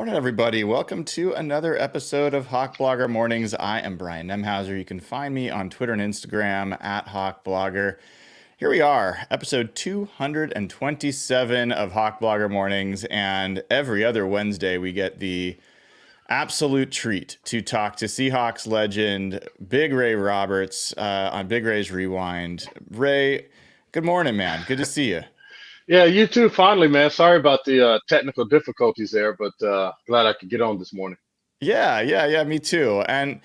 Morning, everybody. Welcome to another episode of Hawk Blogger Mornings. I am Brian Nemhauser. You can find me on Twitter and Instagram at Hawk Blogger. Here we are, episode 227 of Hawk Blogger Mornings, and every other Wednesday we get the absolute treat to talk to Seahawks legend Big Ray Roberts on Big Ray's Rewind. Ray, good morning, man. Good to see you. Yeah, you too, finally, man. Sorry about the technical difficulties there, but glad I could get on this morning. Yeah, me too. And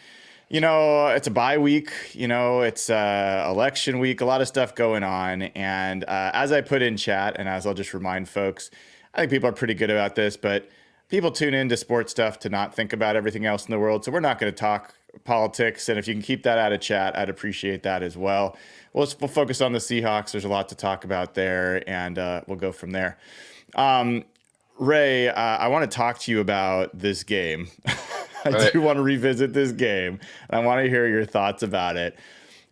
it's a bye week, it's election week, a lot of stuff going on. And as I put in chat, and as I'll just remind folks, I think people are pretty good about this, but people tune into sports stuff to not think about everything else in the world. So we're not going to talk politics. And if you can keep that out of chat, I'd appreciate that as well. We'll focus on the Seahawks. There's a lot to talk about there, and we'll go from there. Ray, I want to talk to you about this game. I do want to revisit this game, and I want to hear your thoughts about it.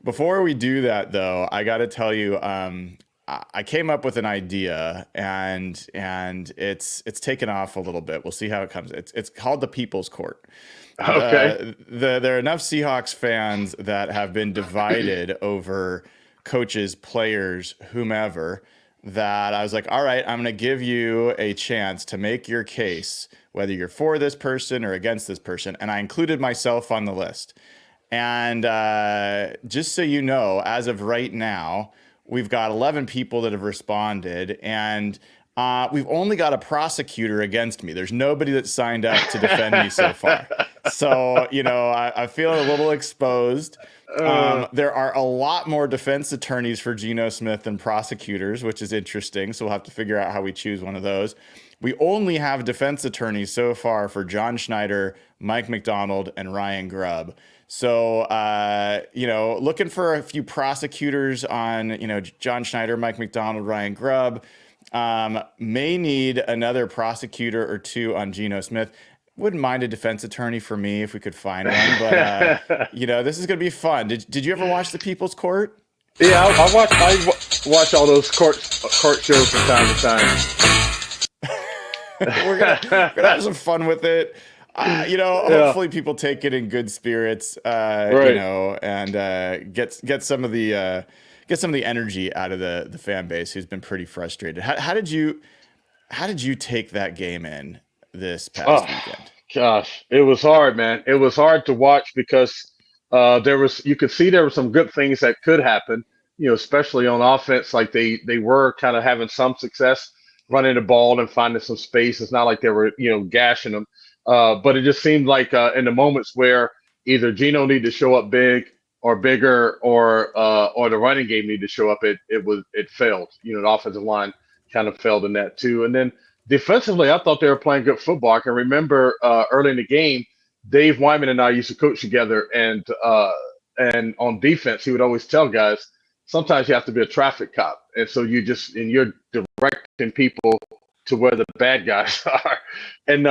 Before we do that, though, I got to tell you, I came up with an idea, and it's taken off a little bit. We'll see how it comes. It's called the People's Court. Okay. There are enough Seahawks fans that have been divided over coaches, players, whomever, that I was like, all right, I'm going to give you a chance to make your case, whether you're for this person or against this person. And I included myself on the list. And just so you know, as of right now, we've got 11 people that have responded, and we've only got a prosecutor against me. There's nobody that signed up to defend me so far. So, I feel a little exposed. There are a lot more defense attorneys for Geno Smith than prosecutors, which is interesting. So we'll have to figure out how we choose one of those. We only have defense attorneys so far for John Schneider, Mike McDonald, and Ryan Grubb. So, looking for a few prosecutors on, John Schneider, Mike McDonald, Ryan Grubb. May need another prosecutor or two on Geno Smith. Wouldn't mind a defense attorney for me if we could find one, but this is gonna be fun. Did you ever watch The People's Court? Yeah, I watch all those court shows from time to time. we're gonna have some fun with it. Hopefully people take it in good spirits, Right. and get some of the energy out of the fan base who's been pretty frustrated. How did you take that game in this past Oh weekend? gosh, it was hard, man. It was hard to watch because you could see there were some good things that could happen. Especially on offense, like they were kind of having some success running the ball and finding some space. It's not like they were gashing them, but it just seemed like in the moments where either Geno needed to show up big or bigger, or the running game needed to show up, it failed. The offensive line kind of failed in that too, and then. Defensively, I thought they were playing good football. I can remember early in the game, Dave Wyman and I used to coach together, and on defense, he would always tell guys, sometimes you have to be a traffic cop, and so you're directing people to where the bad guys are. And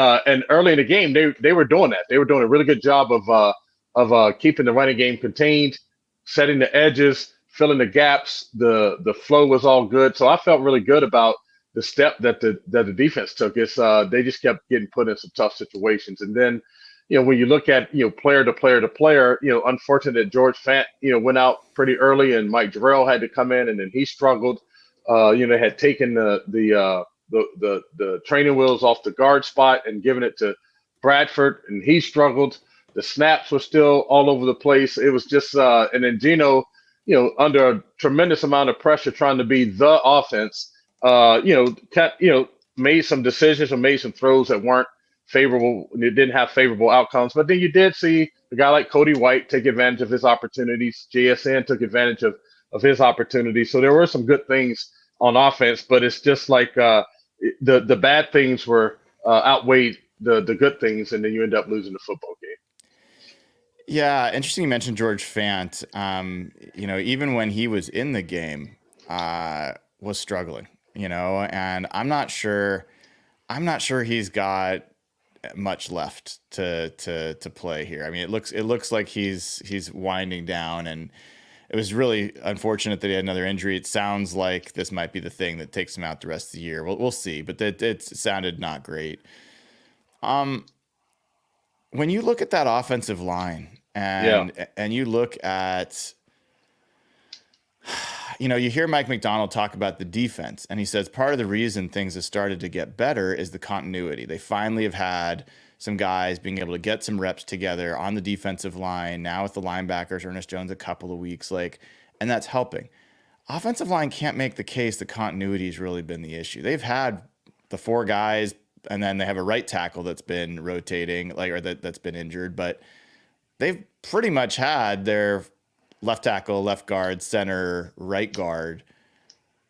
early in the game, they were doing that. They were doing a really good job of keeping the running game contained, setting the edges, filling the gaps. The flow was all good, so I felt really good about the step that the defense took. Is they just kept getting put in some tough situations. And then, when you look at player to player to player, unfortunate that George Fant went out pretty early, and Mike Jarrell had to come in, and then he struggled. They had taken the training wheels off the guard spot and given it to Bradford, and he struggled. The snaps were still all over the place. It was just and then Geno, under a tremendous amount of pressure, trying to be the offense. Made some decisions or made some throws that weren't favorable. It didn't have favorable outcomes. But then you did see a guy like Cody White take advantage of his opportunities. JSN took advantage of his opportunities. So there were some good things on offense, but it's just like the bad things were outweighed the good things, and then you end up losing the football game. Yeah, interesting you mentioned George Fant. Even when he was in the game, was struggling. And I'm not sure he's got much left to play here. I mean, it looks like he's winding down, and it was really unfortunate that he had another injury. It sounds like this might be the thing that takes him out the rest of the year. We'll see, but it sounded not great. Um, when you look at that offensive line Yeah. and you look at, you hear Mike McDonald talk about the defense, and he says part of the reason things have started to get better is the continuity. They finally have had some guys being able to get some reps together on the defensive line. Now with the linebackers, Ernest Jones, a couple of weeks, and that's helping. Offensive line can't make the case that continuity has really been the issue. They've had the four guys, and then they have a right tackle that's been rotating, or that's been injured, but they've pretty much had their left tackle, left guard, center, right guard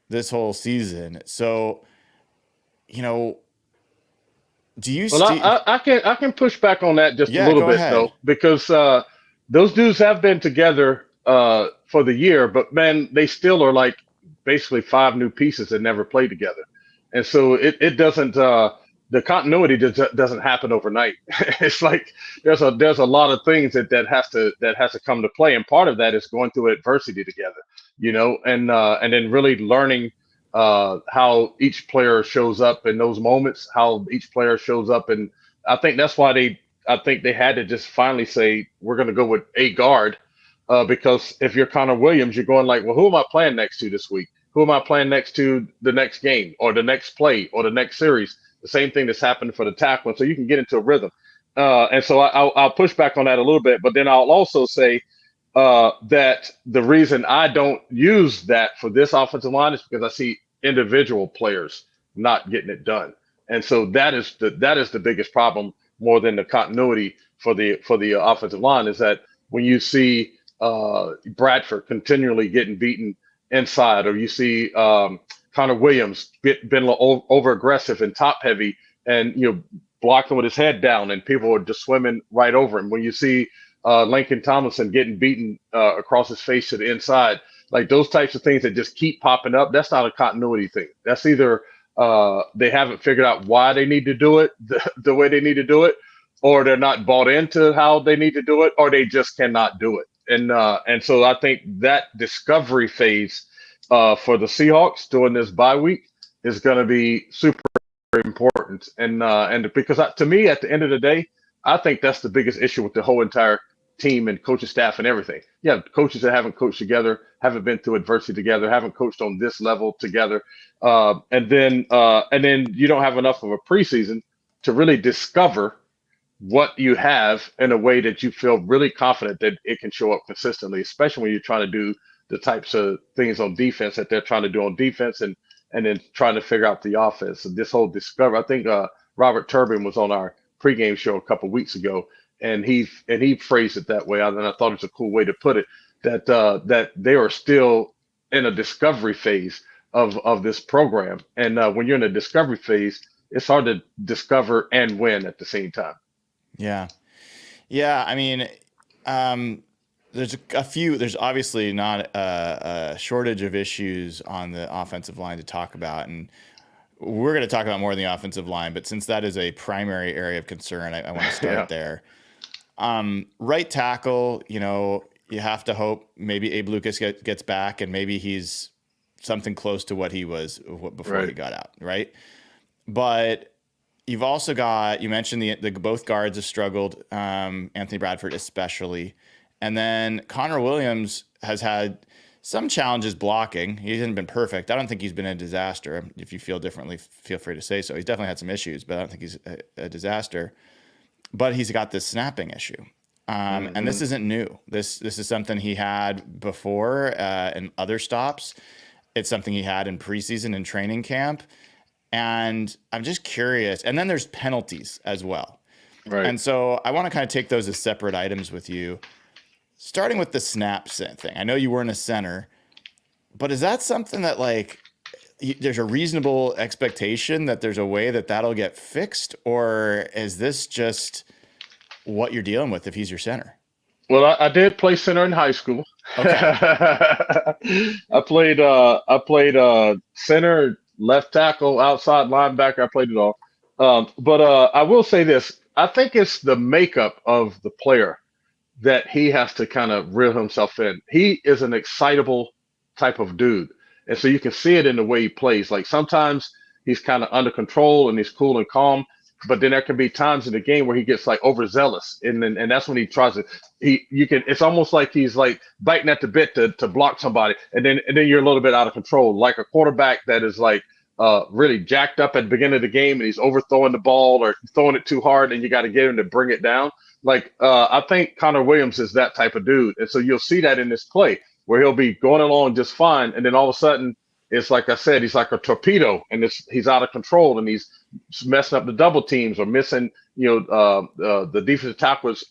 this whole season. So, you know, do you Well, see? I can push back on that just a Yeah, little go bit ahead. though, because those dudes have been together for the year, but man, they still are like basically five new pieces that never played together, and so it doesn't the continuity doesn't happen overnight. It's like there's a lot of things that has to come to play, and part of that is going through adversity together, and then really learning how each player shows up in those moments, how each player shows up, and I think that's why I think they had to just finally say we're going to go with a guard, because if you're Connor Williams, you're going like, well, who am I playing next to this week? Who am I playing next to the next game or the next play or the next series? The same thing that's happened for the tackle, and so you can get into a rhythm. And so I'll push back on that a little bit, but then I'll also say that the reason I don't use that for this offensive line is because I see individual players not getting it done, and so that is the biggest problem more than the continuity for the offensive line is that when you see Bradford continually getting beaten inside, or you see Connor Williams been over aggressive and top heavy, and blocking with his head down, and people are just swimming right over him. When you see Lincoln Tomlinson getting beaten across his face to the inside. Like those types of things that just keep popping up. That's not a continuity thing. That's either they haven't figured out why they need to do it the way they need to do it, or they're not bought into how they need to do it, or they just cannot do it. And so I think that discovery phase for the Seahawks during this bye week is going to be super important. And because to me, at the end of the day, I think that's the biggest issue with the whole entire team and coaching staff and everything. Yeah, coaches that haven't coached together, haven't been through adversity together, haven't coached on this level together, and then you don't have enough of a preseason to really discover what you have in a way that you feel really confident that it can show up consistently, especially when you're trying to do the types of things on defense that they're trying to do on defense, and then trying to figure out the offense. And this whole discovery, I think Robert Turbin was on our pregame show a couple weeks ago, and he phrased it that way, and I thought it was a cool way to put it. That they are still in a discovery phase of this program, and when you're in a discovery phase, it's hard to discover and win at the same time. Yeah. Yeah. I mean, there's obviously not a shortage of issues on the offensive line to talk about. And we're going to talk about more in the offensive line, but since that is a primary area of concern, I want to Yeah. start there. Right tackle, you have to hope maybe Abe Lucas gets back and maybe he's something close to what he was before he Right. got out, right? But you've also got, you mentioned the both guards have struggled, Anthony Bradford especially. And then Connor Williams has had some challenges blocking. He hasn't been perfect. I don't think he's been a disaster. If you feel differently, feel free to say so. He's definitely had some issues, but I don't think he's a disaster. But he's got this snapping issue. And Hmm. this isn't new. This is something he had before in other stops. It's something he had in preseason and training camp. And I'm just curious. And then there's penalties as well. Right. And so I want to kind of take those as separate items with you, starting with the snap thing. I know you weren't a center, but is that something that there's a reasonable expectation that there's a way that that'll get fixed? Or is this just what you're dealing with if he's your center? Well, I did play center in high school. Okay. I played center, left tackle, outside linebacker. I played it all. But I will say this: I think it's the makeup of the player that he has to kind of reel himself in. He is an excitable type of dude. And so you can see it in the way he plays. Like sometimes he's kind of under control and he's cool and calm. but then there can be times in the game where he gets like overzealous, and that's when he tries to. You can. It's almost like he's like biting at the bit to block somebody, and then you're a little bit out of control, like a quarterback that is like really jacked up at the beginning of the game, and he's overthrowing the ball or throwing it too hard, and you got to get him to bring it down. Like I think Connor Williams is that type of dude, and so you'll see that in this play where he'll be going along just fine, and then all of a sudden it's like I said, he's like a torpedo, and he's out of control, and he's messing up the double teams or missing, the defensive tackles,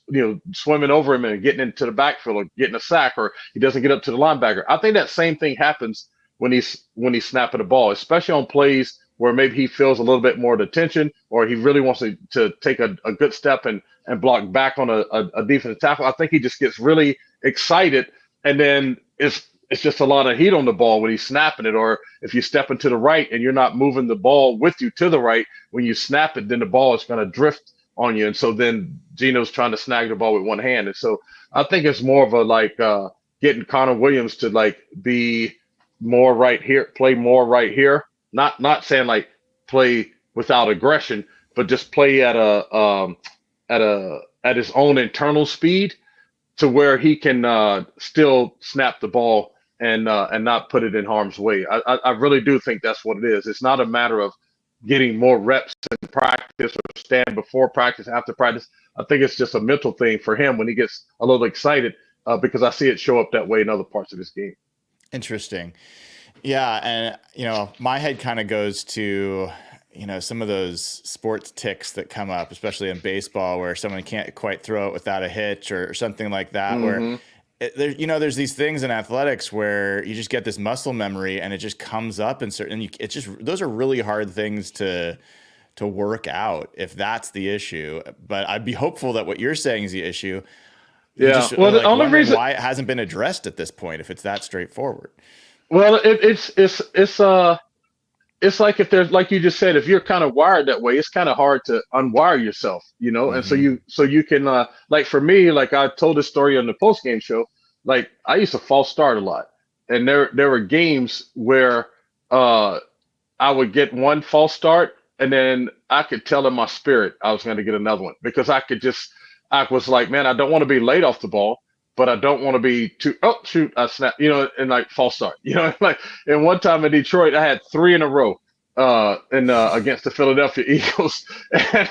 swimming over him and getting into the backfield or getting a sack, or he doesn't get up to the linebacker. I think that same thing happens when he's snapping the ball, especially on plays where maybe he feels a little bit more of the tension, or he really wants to take a good step and block back on a defensive tackle. I think he just gets really excited, and then it's just a lot of heat on the ball when he's snapping it. Or if you step into the right and you're not moving the ball with you to the right, when you snap it, then the ball is going to drift on you. And so then Geno's trying to snag the ball with one hand. And so I think it's more of a like getting Connor Williams to like be more right here, play more right here. Not saying like play without aggression, but just play at his own internal speed to where he can still snap the ball and not put it in harm's way. I really do think that's what it is. It's not a matter of getting more reps in practice or stand before practice, after practice. I think it's just a mental thing for him when he gets a little excited because I see it show up that way in other parts of his game. Interesting. Yeah. And, my head kind of goes to, some of those sports ticks that come up, especially in baseball, where someone can't quite throw it without a hitch or something like that, Mm-hmm. where there's these things in athletics where you just get this muscle memory and it just comes up and it's just, those are really hard things to work out if that's the issue. But I'd be hopeful that what you're saying is the issue. Yeah. Well, the only Wondering reason why it hasn't been addressed at this point, if it's that straightforward. Well, it's like if there's like you just said, if you're kind of wired that way, it's kind of hard to unwire yourself, And so Hmm. you can like for me, like I told this story on the post game show, like I used to false start a lot, and there were games where uh I would get one false start, and then I could tell in my spirit I was going to get another one because I was like, man, I don't want to be late off the ball, but I don't want to be too, oh, shoot, I snapped, and like false start, like, and one time in Detroit, I had three in a row, against the Philadelphia Eagles. And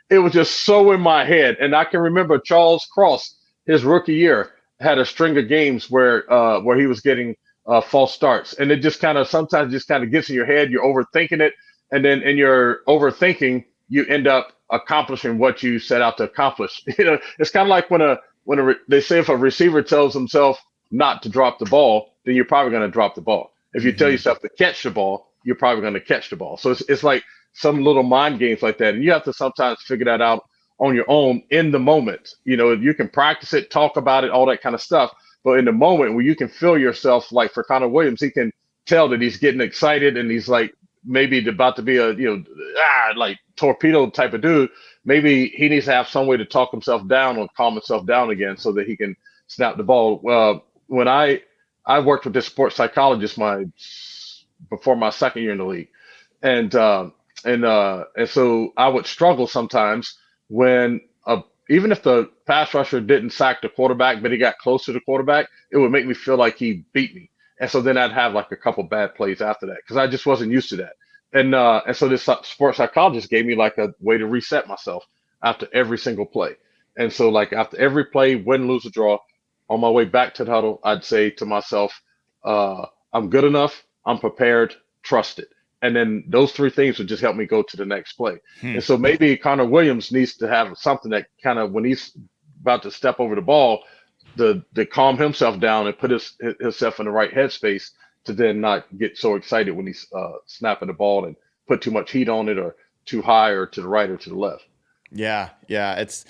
it was just so in my head. And I can remember Charles Cross, his rookie year, had a string of games where he was getting false starts, and it just kind of sometimes just kind of gets in your head. You're overthinking it, and then in your overthinking, you end up accomplishing what you set out to accomplish. It's kind of like they say if a receiver tells himself not to drop the ball, then you're probably going to drop the ball. If you tell Hmm. yourself to catch the ball, you're probably going to catch the ball. So it's like some little mind games like that, and you have to sometimes figure that out on your own in the moment. You can practice it, talk about it, all that kind of stuff. But in the moment where you can feel yourself, like for Connor Williams, he can tell that he's getting excited and he's like maybe about to be a like torpedo type of dude. Maybe he needs to have some way to talk himself down or calm himself down again so that he can snap the ball. When I worked with this sports psychologist before my second year in the league, and so I would struggle sometimes when even if the pass rusher didn't sack the quarterback, but he got close to the quarterback, it would make me feel like he beat me. And so then I'd have like a couple bad plays after that because I just wasn't used to that. And so this sports psychologist gave me like a way to reset myself after every single play. And so like after every play, win, lose, or draw, on my way back to the huddle, I'd say to myself, I'm good enough, I'm prepared, trust it. And then those three things would just help me go to the next play. Hmm. And so maybe Connor Williams needs to have something that kind of when he's about to step over the ball, to calm himself down and put himself in the right headspace to then not get so excited when he's snapping the ball and put too much heat on it or too high or to the right or to the left. Yeah. Yeah. It's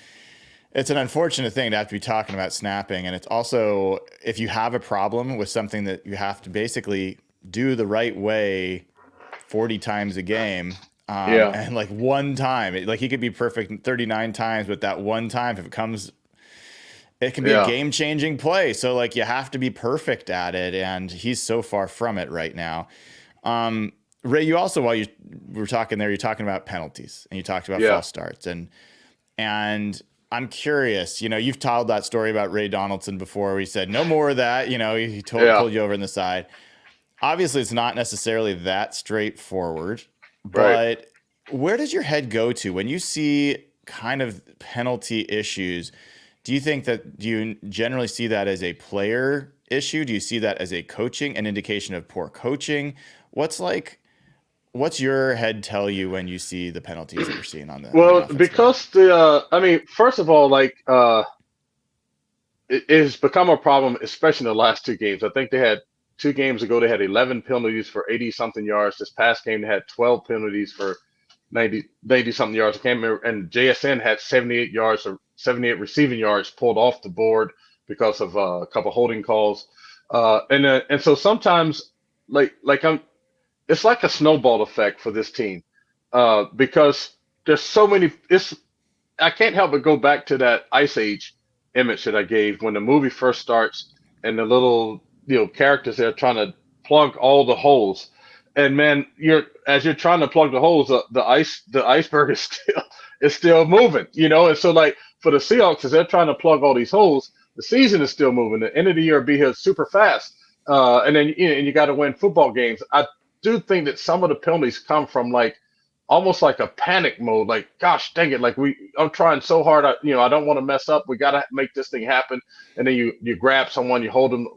an unfortunate thing to have to be talking about snapping. And it's also, if you have a problem with something that you have to basically do the right way 40 times a game, Yeah, and like one time, like he could be perfect 39 times, but that one time, if it comes, it can be a yeah, game changing play. So like you have to be perfect at it. And he's so far from it right now. Um, Ray, you also, while you were talking there, you're talking about penalties and you talked about Yeah, false starts. And I'm curious, you've told that story about Ray Donaldson before where he said, no more of that. He yeah, pulled you over on the side. Obviously, it's not necessarily that straightforward, right. but where does your head go to when you see kind of penalty issues? Do you generally see that as a player issue? Do you see that as a coaching, an indication of poor coaching? What's like, what's your head tell you when you see the penalties that we're seeing on the Well, offensive line? because I mean, first of all, like it has become a problem, especially in the last two games. I think they had 2 games ago, they had 11 penalties for 80 something yards. This past game, they had 12 penalties for 90 something yards. I can't remember. And JSN had 78 yards or 78 receiving yards pulled off the board because of a couple holding calls. And so sometimes, like I'm, it's like a snowball effect for this team because there's so many. I can't help but go back to that Ice Age image that I gave when the movie first starts and the little characters there trying to plug all the holes. And man, you're trying to plug the holes, the iceberg is still moving, And so like for the Seahawks, as they're trying to plug all these holes, the season is still moving. The end of the year will be here super fast, and then and you got to win football games. I do think that some of the penalties come from like almost like a panic mode. Like, gosh, dang it! Like I'm trying so hard. I don't want to mess up. We got to make this thing happen. And then you grab someone, you hold them,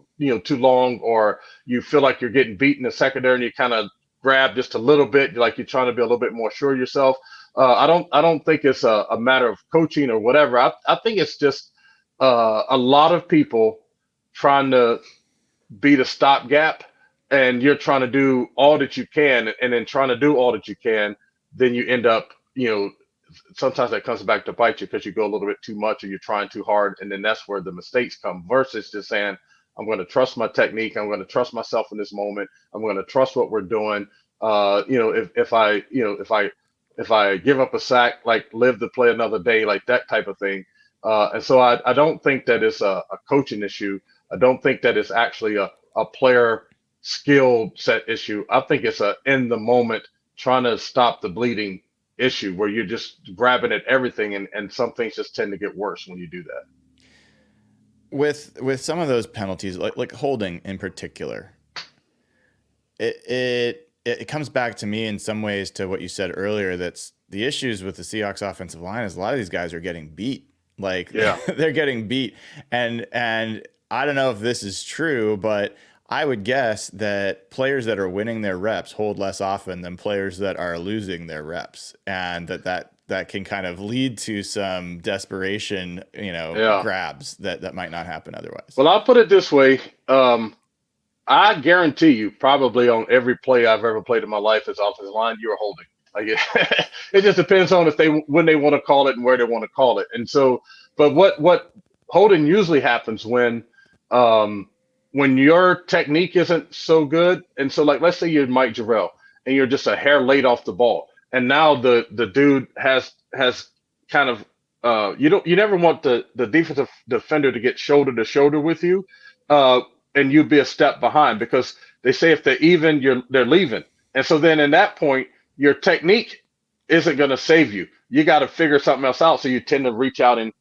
too long, or you feel like you're getting beat in the secondary, and you kind of grab just a little bit, like you're trying to be a little bit more sure of yourself. I don't think it's a matter of coaching or whatever. I think it's just a lot of people trying to be the stopgap, and you're trying to do all that you can, and then trying to do all that you can, then you end up, sometimes that comes back to bite you because you go a little bit too much or you're trying too hard, and then that's where the mistakes come. Versus just saying, I'm going to trust my technique, I'm going to trust myself in this moment, I'm going to trust what we're doing. If I give up a sack, like live to play another day, like that type of thing. And so I don't think that it's a coaching issue. I don't think that it's actually a player skill set issue. I think it's a in the moment trying to stop the bleeding issue where you're just grabbing at everything, and some things just tend to get worse when you do that. With some of those penalties, like holding in particular, it comes back to me in some ways to what you said earlier. That's the issues with the Seahawks offensive line is a lot of these guys are getting beat. Like Yeah. they're getting beat, and I don't know if this is true, but I would guess that players that are winning their reps hold less often than players that are losing their reps, and that can kind of lead to some desperation, Yeah. grabs that might not happen otherwise. Well, I'll put it this way. I guarantee you, probably on every play I've ever played in my life as offensive line, you're holding. Like it just depends on if they when they want to call it and where they want to call it. And so, but what holding usually happens um, when your technique isn't so good. And so, like, let's say you're Mike Jarrell and you're just a hair late off the ball, and now the dude has kind of you never want the defensive defender to get shoulder to shoulder with you. Uh, and you'd be a step behind because they say if they're even, they're leaving. And so then in that point, your technique isn't going to save you. You got to figure something else out. So you tend to reach out and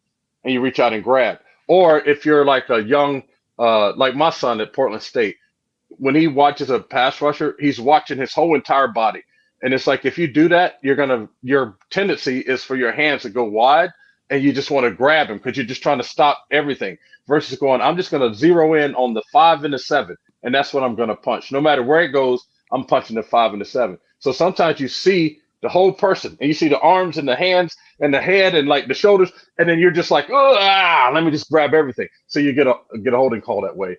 you reach out and grab. Or if you're like a young, like my son at Portland State, when he watches a pass rusher, he's watching his whole entire body. And it's like if you do that, your tendency is for your hands to go wide and you just want to grab him because you're just trying to stop everything versus going, I'm just going to zero in on the 5 and the 7. And that's what I'm going to punch. No matter where it goes, I'm punching the 5 and the 7. So sometimes you see the whole person and you see the arms and the hands and the head and like the shoulders. And then you're just like, let me just grab everything. So you get a holding call that way.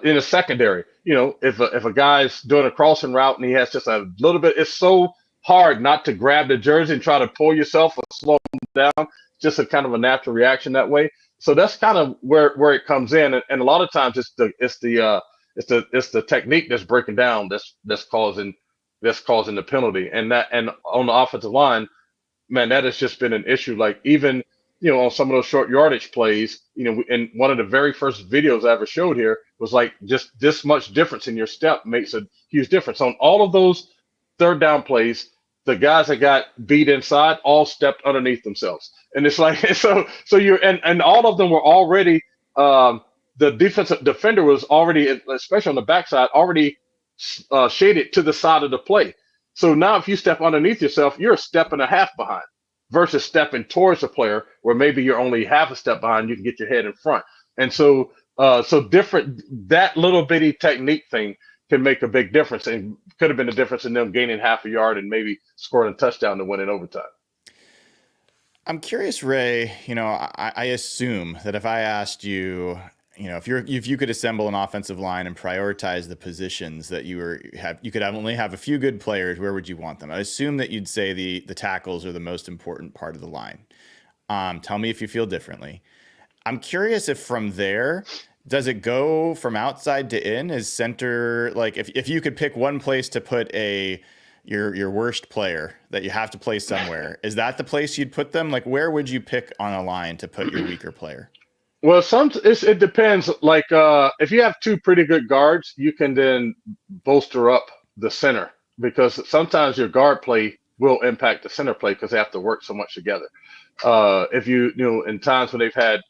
In a secondary, if a guy's doing a crossing route and he has just a little bit, it's so hard not to grab the jersey and try to pull yourself or slow him down. Just a kind of a natural reaction that way. So that's kind of where it comes in, and a lot of times it's the technique that's breaking down that's causing the penalty, and on the offensive line, man, that has just been an issue. Like even on some of those short yardage plays, and one of the very first videos I ever showed here was like just this much difference in your step makes a huge difference on all of those third down plays, the guys that got beat inside all stepped underneath themselves, and it's like so you're and all of them were already um, the defensive defender was already, especially on the backside, already shaded to the side of the play. So now if you step underneath yourself, you're a step and a half behind versus stepping towards the player where maybe you're only half a step behind, you can get your head in front. And so different that little bitty technique thing can make a big difference and could have been the difference in them gaining half a yard and maybe scoring a touchdown to win in overtime. I'm curious, Ray. I assume that if I asked you, if you could assemble an offensive line and prioritize the positions that you could only have a few good players, where would you want them? I assume that you'd say the tackles are the most important part of the line. Tell me if you feel differently. I'm curious if from there, does it go from outside to in? Is center like if you could pick one place to put your worst player that you have to play somewhere, is that the place you'd put them? Like where would you pick on a line to put your weaker player? Well, it depends. Like if you have two pretty good guards, you can then bolster up the center because sometimes your guard play will impact the center play because they have to work so much together. If in times when they've had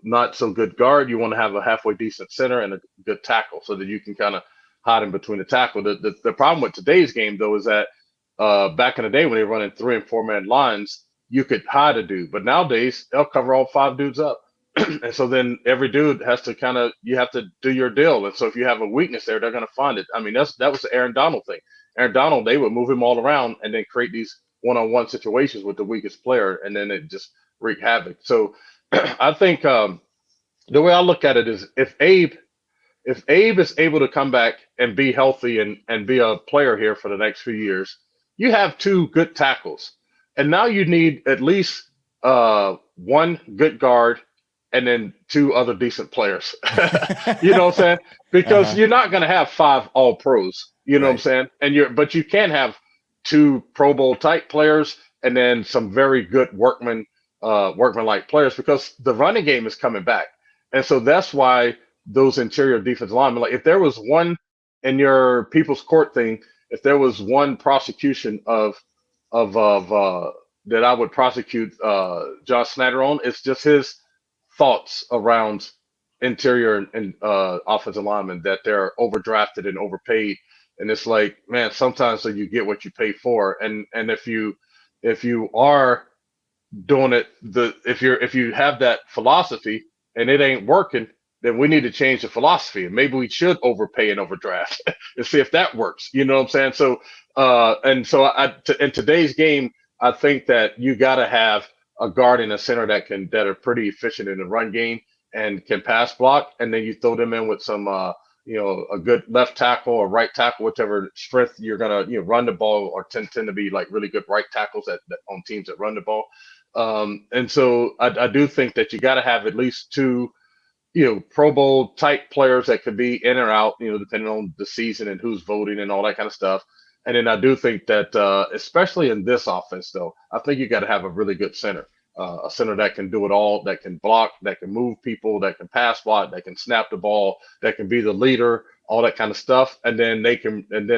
not so good guard, you want to have a halfway decent center and a good tackle so that you can kind of hide in between the tackle. The problem with today's game though is that back in the day when they were running 3 and 4 man lines, you could hide a dude, but nowadays they'll cover all 5 dudes up. And so then every dude has to you have to do your deal. And so if you have a weakness there, they're going to find it. I mean, that was the Aaron Donald thing. Aaron Donald, they would move him all around and then create these one-on-one situations with the weakest player, and then it just wreak havoc. So I think the way I look at it is if Abe is able to come back and be healthy and be a player here for the next few years, you have two good tackles, and now you need at least one good guard and then two other decent players. You know what I'm saying? Because Uh-huh. you're not going to have 5 All Pros. You know what I'm Right. saying? But you can have two Pro Bowl type players and then some very good workman like players because the running game is coming back, and so that's why those interior defense linemen. Like if there was one in your people's court thing, if there was one prosecution of that I would prosecute John Snyder on, it's just his thoughts around interior and offensive linemen that they're overdrafted and overpaid. And it's like, man, sometimes so you get what you pay for. And if you are doing it the if you have that philosophy and it ain't working, then we need to change the philosophy and maybe we should overpay and overdraft and see if that works. You know what I'm saying? So in today's game, I think that you got to have a guard and a center that are pretty efficient in the run game and can pass block, and then you throw them in with some a good left tackle or right tackle, whichever strength you're gonna run the ball, or tend to be like really good right tackles that on teams that run the ball. And so I do think that you got to have at least two, Pro Bowl type players that could be in or out, depending on the season and who's voting and all that kind of stuff. And then I do think that, especially in this offense, though, I think you got to have a really good center, a center that can do it all, that can block, that can move people, that can pass block, that can snap the ball, that can be the leader, all that kind of stuff. And then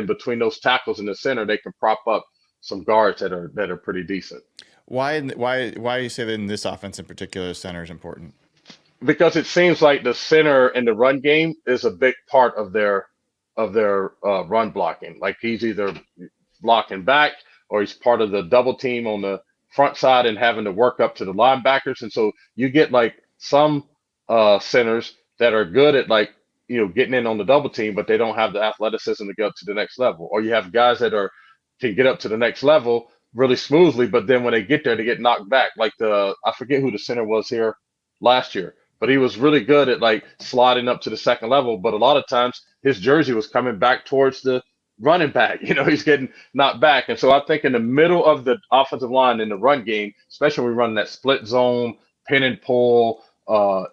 between those tackles in the center, they can prop up some guards that are pretty decent. Why you say that in this offense in particular, center is important? Because it seems like the center in the run game is a big part of their run blocking. Like he's either blocking back or he's part of the double team on the front side and having to work up to the linebackers. And so you get like some centers that are good at like getting in on the double team, but they don't have the athleticism to go up to the next level. Or you have guys that are can get up to the next level really smoothly, but then when they get there, they get knocked back. Like I forget who the center was here last year, but he was really good at like sliding up to the second level. But a lot of times his jersey was coming back towards the running back. He's getting knocked back. And so I think in the middle of the offensive line in the run game, especially when we run that split zone, pin and pull,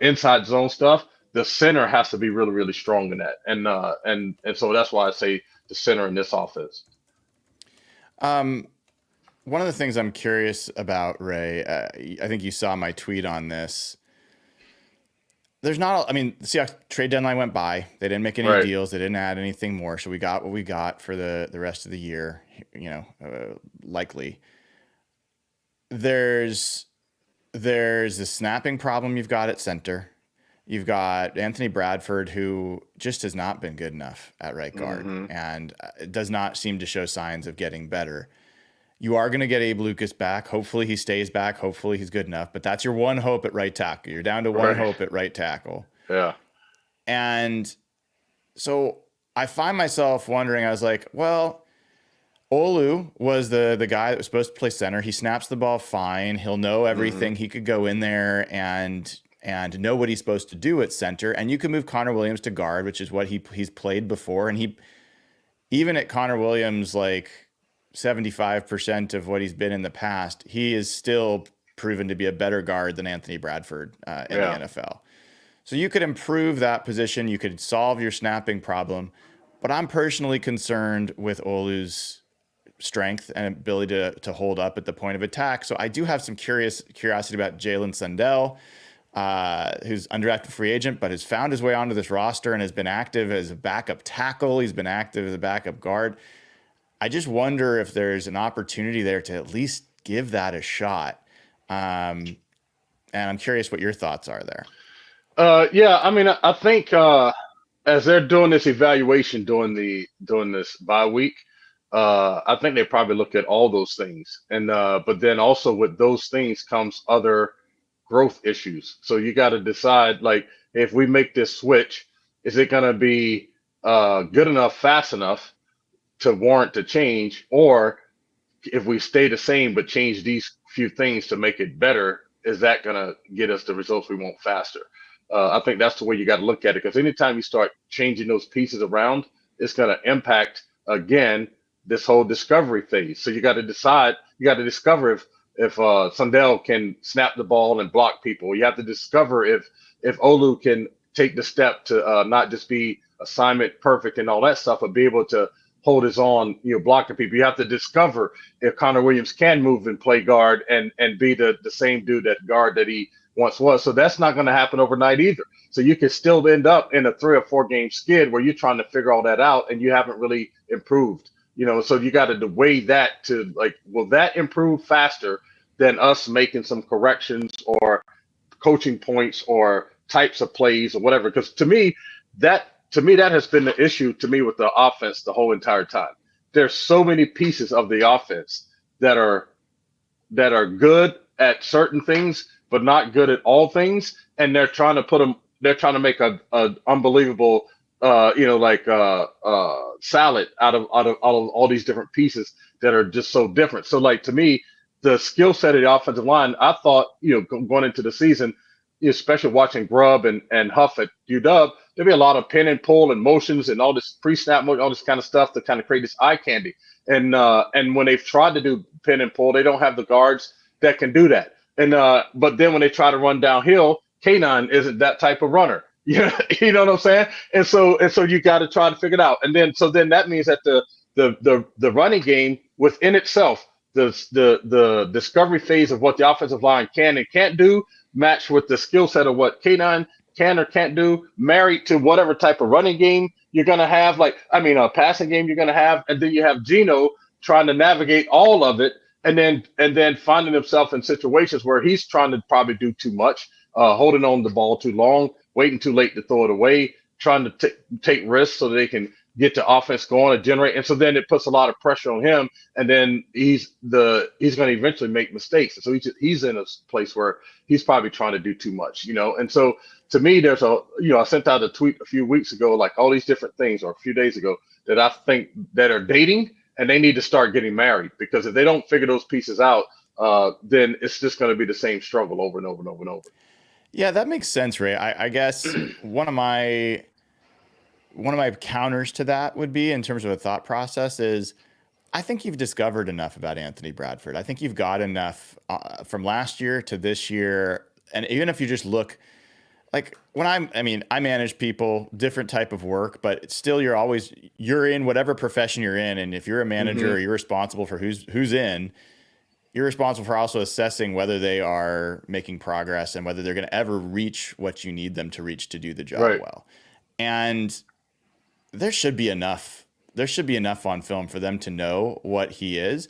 inside zone stuff, the center has to be really, really strong in that. And so that's why I say the center in this offense. Um, One of the things I'm curious about, Ray, I think you saw my tweet on this. there's not, I mean, the Seahawks trade deadline went by. They didn't make any Right. deals. They didn't add anything more. So we got what we got for the rest of the year, likely. There's the snapping problem you've got at center. You've got Anthony Bradford, who just has not been good enough at right guard Mm-hmm. and does not seem to show signs of getting better. You are going to get Abe Lucas back. Hopefully he stays back. Hopefully he's good enough. But that's your one hope at right tackle. You're down to one Right. hope at right tackle. Yeah. And so I find myself wondering, I was like, well, Olu was the guy that was supposed to play center. He snaps the ball fine. He'll know Mm-hmm. everything. He could go in there and know what he's supposed to do at center. And you can move Connor Williams to guard, which is what he's played before. And he, even at Connor Williams, like 75% of what he's been in the past, he is still proven to be a better guard than Anthony Bradford in the Yeah. NFL. So you could improve that position. You could solve your snapping problem. But I'm personally concerned with Olu's strength and ability to hold up at the point of attack. So I do have some curiosity about Jalen Sundell, who's undrafted free agent, but has found his way onto this roster and has been active as a backup tackle. He's been active as a backup guard. I just wonder if there's an opportunity there to at least give that a shot. And I'm curious what your thoughts are there. Yeah. I mean, I think as they're doing this evaluation during this bye week, I think they probably look at all those things, and but then also with those things comes other growth issues. So you got to decide, like, if we make this switch, is it going to be good enough, fast enough to warrant the change, or if we stay the same but change these few things to make it better, is that going to get us the results we want faster? I think that's the way you got to look at it, because anytime you start changing those pieces around, it's going to impact again this whole discovery phase. So you got to decide, you got to discover if Sundell can snap the ball and block people. You have to discover if Olu can take the step to not just be assignment perfect and all that stuff, but be able to hold his own, blocking people. You have to discover if Connor Williams can move and play guard and be the same dude that guard that he once was. So that's not going to happen overnight either. So you could still end up in a 3 or 4 game skid where you're trying to figure all that out and you haven't really improved. So you got to weigh that to, like, will that improve faster than us making some corrections or coaching points or types of plays or whatever? Because that has been the issue to me with the offense the whole entire time. There's so many pieces of the offense that are good at certain things, but not good at all things, and they're trying to put them. They're trying to make a unbelievable, salad out of all these different pieces that are just so different. So, like, to me, the skill set of the offensive line, I thought, going into the season, especially watching Grubb and Huff at UW, there'd be a lot of pin and pull and motions and all this pre-snap motion, all this kind of stuff to kind of create this eye candy. And when they've tried to do pin and pull, they don't have the guards that can do that. And but then when they try to run downhill, K9 isn't that type of runner. You know what I'm saying? And so you got to try to figure it out. And then that means that the running game within itself, the discovery phase of what the offensive line can and can't do, matched with the skill set of what K9 can or can't do, married to whatever type of running game you're gonna have, a passing game you're gonna have, and then you have Geno trying to navigate all of it, and then finding himself in situations where he's trying to probably do too much, holding on the ball too long, waiting too late to throw it away, trying to take risks so that they can get the offense going and generate. And so then it puts a lot of pressure on him, and then he's going to eventually make mistakes. And so he's in a place where he's probably trying to do too much, And so to me, there's I sent out a tweet a few weeks ago, like all these different things, or a few days ago, that I think that are dating, and they need to start getting married, because if they don't figure those pieces out, then it's just going to be the same struggle over and over and over and over. Yeah, that makes sense, Ray. I guess one of my counters to that would be, in terms of a thought process, is I think you've discovered enough about Anthony Bradford. I think you've got enough from last year to this year. And even if you just look, like, I manage people, different type of work, but still you're in whatever profession you're in. And if you're a manager or you're responsible for who's in, you're responsible for also assessing whether they are making progress and whether they're going to ever reach what you need them to reach to do the job Right. well. And there should be enough. There should be enough on film for them to know what he is.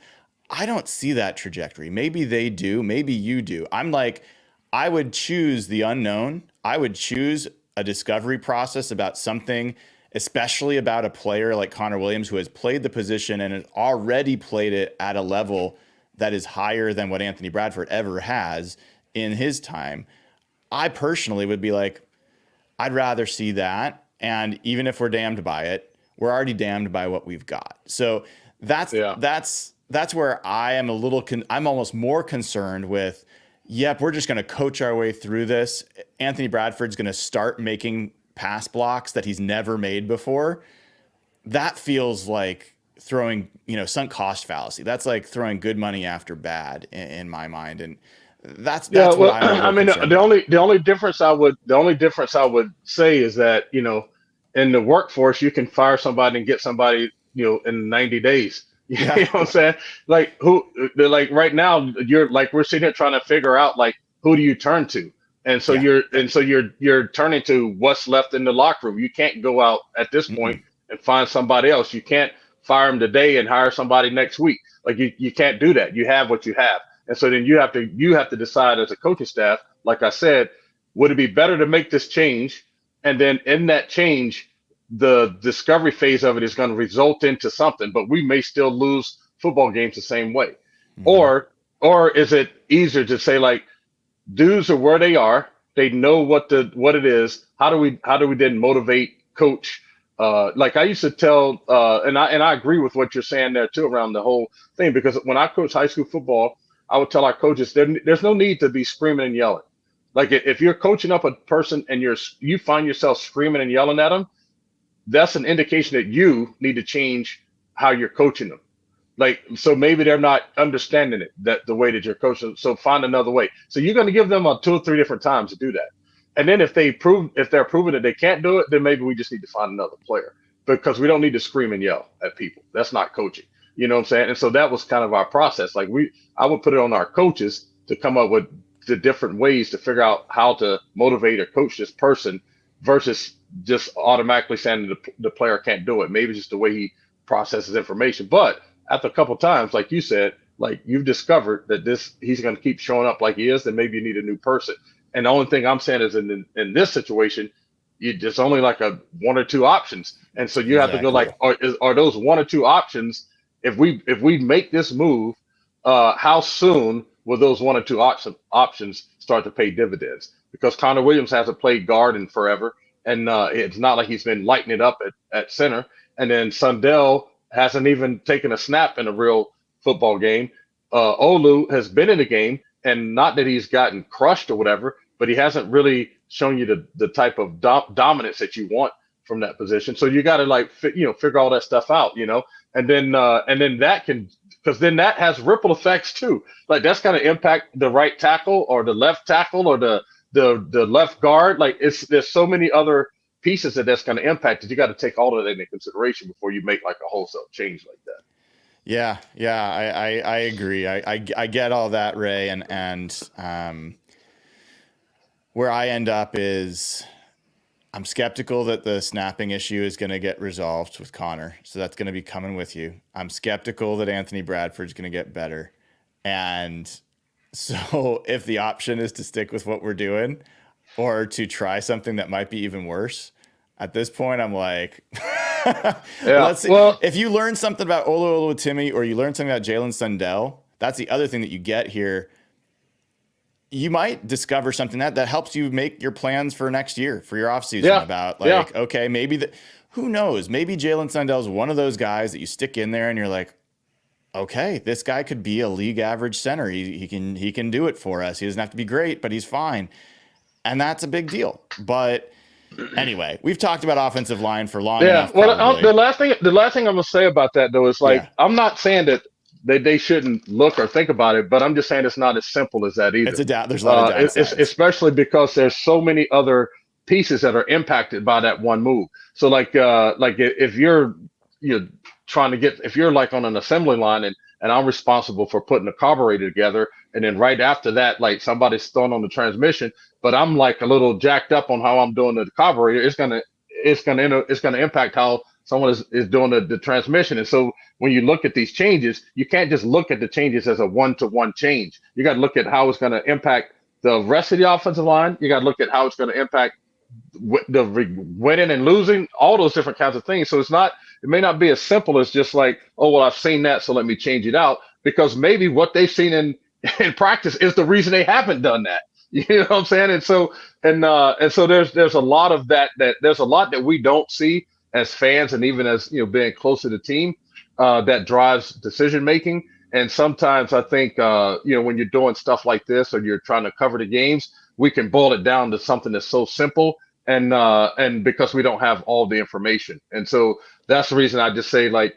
I don't see that trajectory. Maybe they do. Maybe you do. I'm like, I would choose the unknown. I would choose a discovery process about something, especially about a player like Connor Williams, who has played the position and has already played it at a level that is higher than what Anthony Bradford ever has in his time. I personally would be like, I'd rather see that. And even if we're damned by it, we're already damned by what we've got. So that's Yeah. that's where I am a little I'm almost more concerned with, yep, we're just going to coach our way through this. Anthony Bradford's going to start making pass blocks that he's never made before. That feels like throwing, sunk cost fallacy. That's like throwing good money after bad in my mind. And that's Yeah, what well, I'm a I little mean, concerned the about. only difference I would say is that, in the workforce you can fire somebody and get somebody, in 90 days. You Yeah. know what I'm saying? Like they're like right now you're like we're sitting here trying to figure out like who do you turn to, and so Yeah. you're turning to what's left in the locker room. You can't go out at this point Mm-mm. and find somebody else. You can't fire them today and hire somebody next week. Like you can't do that. You have what you have. And so then you have to decide as a coaching staff, like I said, would it be better to make this change? And then in that change, the discovery phase of it is going to result into something, but we may still lose football games the same way. Mm-hmm. Or is it easier to say like dudes are where they are. They know what it is. How do we then motivate coach? Like I used to tell, and I agree with what you're saying there too around the whole thing because when I coached high school football, I would tell our coaches there's no need to be screaming and yelling. Like if you're coaching up a person and you find yourself screaming and yelling at them, that's an indication that you need to change how you're coaching them. Like, so maybe they're not understanding it that the way that you're coaching. So find another way. So you're going to give them a 2 or 3 different times to do that. And then if they're proving that they can't do it, then maybe we just need to find another player because we don't need to scream and yell at people. That's not coaching. You know what I'm saying? And so that was kind of our process. Like I would put it on our coaches to come up with the different ways to figure out how to motivate or coach this person versus just automatically saying the player can't do it. Maybe just the way he processes information. But after a couple of times, like you said, like you've discovered that he's going to keep showing up like he is, then maybe you need a new person. And the only thing I'm saying is in this situation, there's only like a one or two options, and so you have to go Exactly. like, are those one or two options? If we make this move, how soon will those one or two options start to pay dividends? Because Connor Williams hasn't played guard in forever, and it's not like he's been lighting it up at center. And then Sundell hasn't even taken a snap in a real football game. Olu has been in the game, and not that he's gotten crushed or whatever, but he hasn't really shown you the type of dominance that you want from that position. So you got to like figure all that stuff out, and then that can because then that has ripple effects too. Like that's going to impact the right tackle or the left tackle or the left guard. Like there's so many other pieces that's going to impact it. You got to take all of that into consideration before you make like a wholesale change like that. Yeah, I agree. I get all that, Ray, and where I end up is I'm skeptical that the snapping issue is going to get resolved with Connor, so that's going to be coming with you. I'm skeptical that Anthony Bradford's going to get better, and so if the option is to stick with what we're doing or to try something that might be even worse, at this point, I'm like, Yeah. let's see. Well, If you learn something about Olu Timmy or you learn something about Jalen Sundell, that's the other thing that you get here. You might discover something that helps you make your plans for next year, for your offseason yeah, about yeah. like, okay, who knows? Maybe Jalen Sundell is one of those guys that you stick in there and you're like, okay, this guy could be a league average center. He can do it for us. He doesn't have to be great, but he's fine. And that's a big deal. But anyway, we've talked about offensive line for long Yeah. enough, Well, probably. the last thing I'm gonna say about that though is like Yeah, I'm not saying that they shouldn't look or think about it, but I'm just saying it's not as simple as that either. there's a lot of It's downsides. especially because there's so many other pieces that are impacted by that one move. So like if you're trying to get if you're like on an assembly line and and I'm responsible for putting the carburetor together. And then right after that, like somebody's throwing on the transmission, but I'm like a little jacked up on how I'm doing the carburetor. It's gonna impact how someone is doing the transmission. And so when you look at these changes, you can't just look at the changes as a one-to-one change. You got to look at how it's going to impact the rest of the offensive line. You got to look at how it's going to impact the winning and losing, all those different kinds of things. So it may not be as simple as just like, oh, well, I've seen that, so let me change it out. Because maybe what they've seen in practice is the reason they haven't done that. You know what I'm saying? And so there's a lot of that there's a lot that we don't see as fans, and even as being close to the team, that drives decision making. And sometimes I think when you're doing stuff like this or you're trying to cover the games, we can boil it down to something that's so simple, and because we don't have all the information. And so that's the reason I just say, like,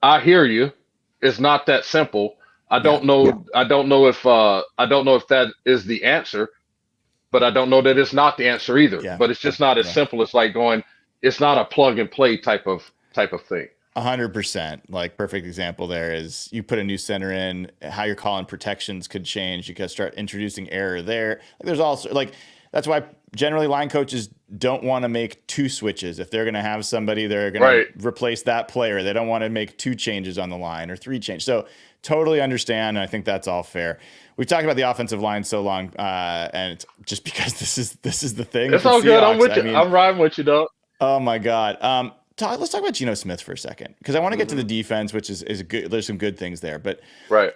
I hear you. It's not that simple. I Yeah. don't know. I don't know if that is the answer, but I don't know that it's not the answer either. Yeah. But it's just not as Yeah. simple as like going. It's not a plug and play type of thing. 100%. Like, perfect example there is you put a new center in, how you're calling protections could change. You could start introducing error there. Like, there's also, like, that's why generally line coaches don't want to make two switches. If they're going to have somebody, they're going Right. to replace that player. They don't want to make two changes on the line or three changes. So totally understand. And I think that's all fair. We've talked about the offensive line so long, and it's just because this is the thing. It's for all good. I'm Seahawks. with I you. mean, I'm riding with you, dog. oh my God. Let's talk about Geno Smith for a second, because I want to get to the Hmm. defense, which is good. There's some good things there, but Right.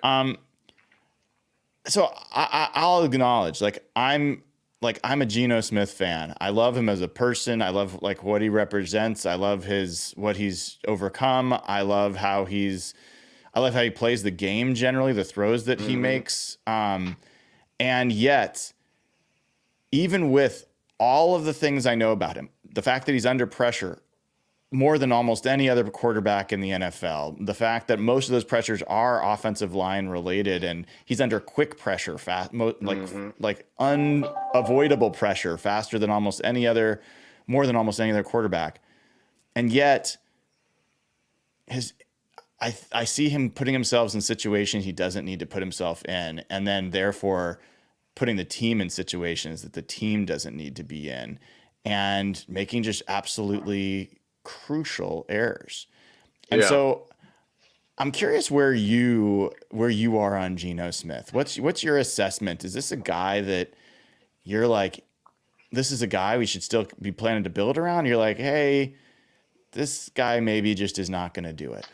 so I'll acknowledge, like I'm a Geno Smith fan. I love him as a person. I love like what he represents. I love what he's overcome. I love how he plays the game generally, the throws that he Hmm. makes. And yet, even with all of the things I know about him, the fact that he's under pressure more than almost any other quarterback in the NFL, the fact that most of those pressures are offensive line related, and he's under quick pressure, Hmm. like unavoidable pressure, faster than more than almost any other quarterback, and yet his. I see him putting himself in situations he doesn't need to put himself in, and then therefore putting the team in situations that the team doesn't need to be in, and making just absolutely crucial errors. And Yeah. so I'm curious where you are on Geno Smith. What's your assessment? Is this a guy that you're like, this is a guy we should still be planning to build around? You're like, hey, this guy maybe just is not going to do it.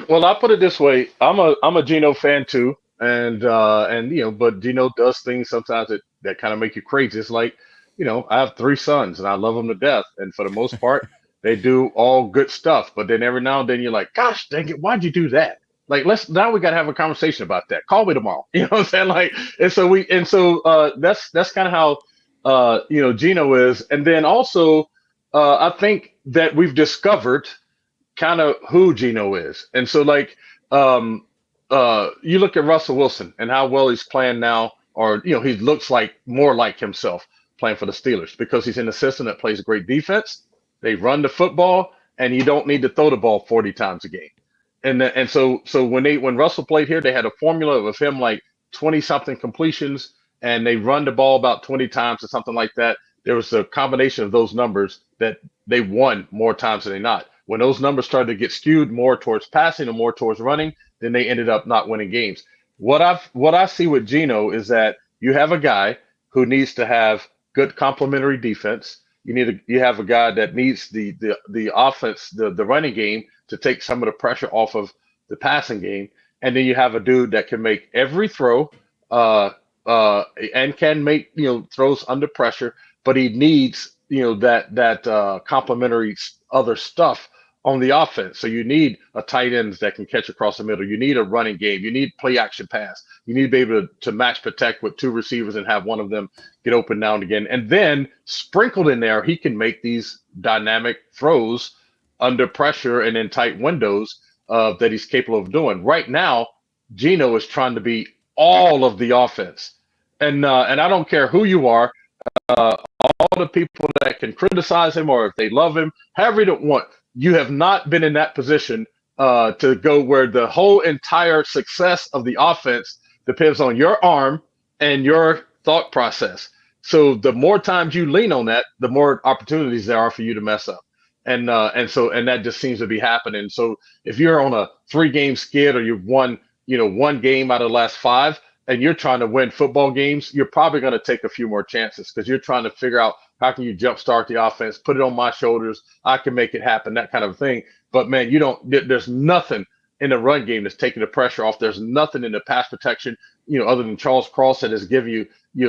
Well, I'll put it this way. I'm a Geno fan too, and but Geno does things sometimes that kind of make you crazy. It's like, I have three sons and I love them to death, and for the most part, they do all good stuff. But then every now and then you're like, gosh, dang it, why'd you do that? Like, we gotta have a conversation about that. Call me tomorrow. You know what I'm saying? Like, and so that's kind of how Geno is. And then also, I think that we've discovered kind of who Geno is. And so, like, um, you look at Russell Wilson and how well he's playing now, or he looks like more like himself playing for the Steelers because he's in a system that plays great defense. They run the football, and you don't need to throw the ball 40 times a game. And so when Russell played here, they had a formula of him like 20 something completions, and they run the ball about 20 times or something like that. There was a combination of those numbers that they won more times than they not. When those numbers started to get skewed more towards passing and more towards running, then they ended up not winning games. What I see with Geno is that you have a guy who needs to have good complementary defense. You have a guy that needs the offense, the running game to take some of the pressure off of the passing game, and then you have a dude that can make every throw, uh, and can make throws under pressure, but he needs that complementary other stuff on the offense. So you need a tight end that can catch across the middle. You need a running game. You need play action pass. You need to be able to match protect with two receivers and have one of them get open now and again. And then sprinkled in there, he can make these dynamic throws under pressure and in tight windows that he's capable of doing. Right now, Geno is trying to be all of the offense. And I don't care who you are, all the people that can criticize him or if they love him, however you don't want. You have not been in that position to go where the whole entire success of the offense depends on your arm and your thought process. So the more times you lean on that, the more opportunities there are for you to mess up. And that just seems to be happening. So if you're on a 3 game skid or you've won, 1 game out of the last 5, and you're trying to win football games, you're probably going to take a few more chances because you're trying to figure out how can you jumpstart the offense, put it on my shoulders, I can make it happen, that kind of thing. But man, there's nothing in the run game that's taking the pressure off. There's nothing in the pass protection, other than Charles Cross that has given you,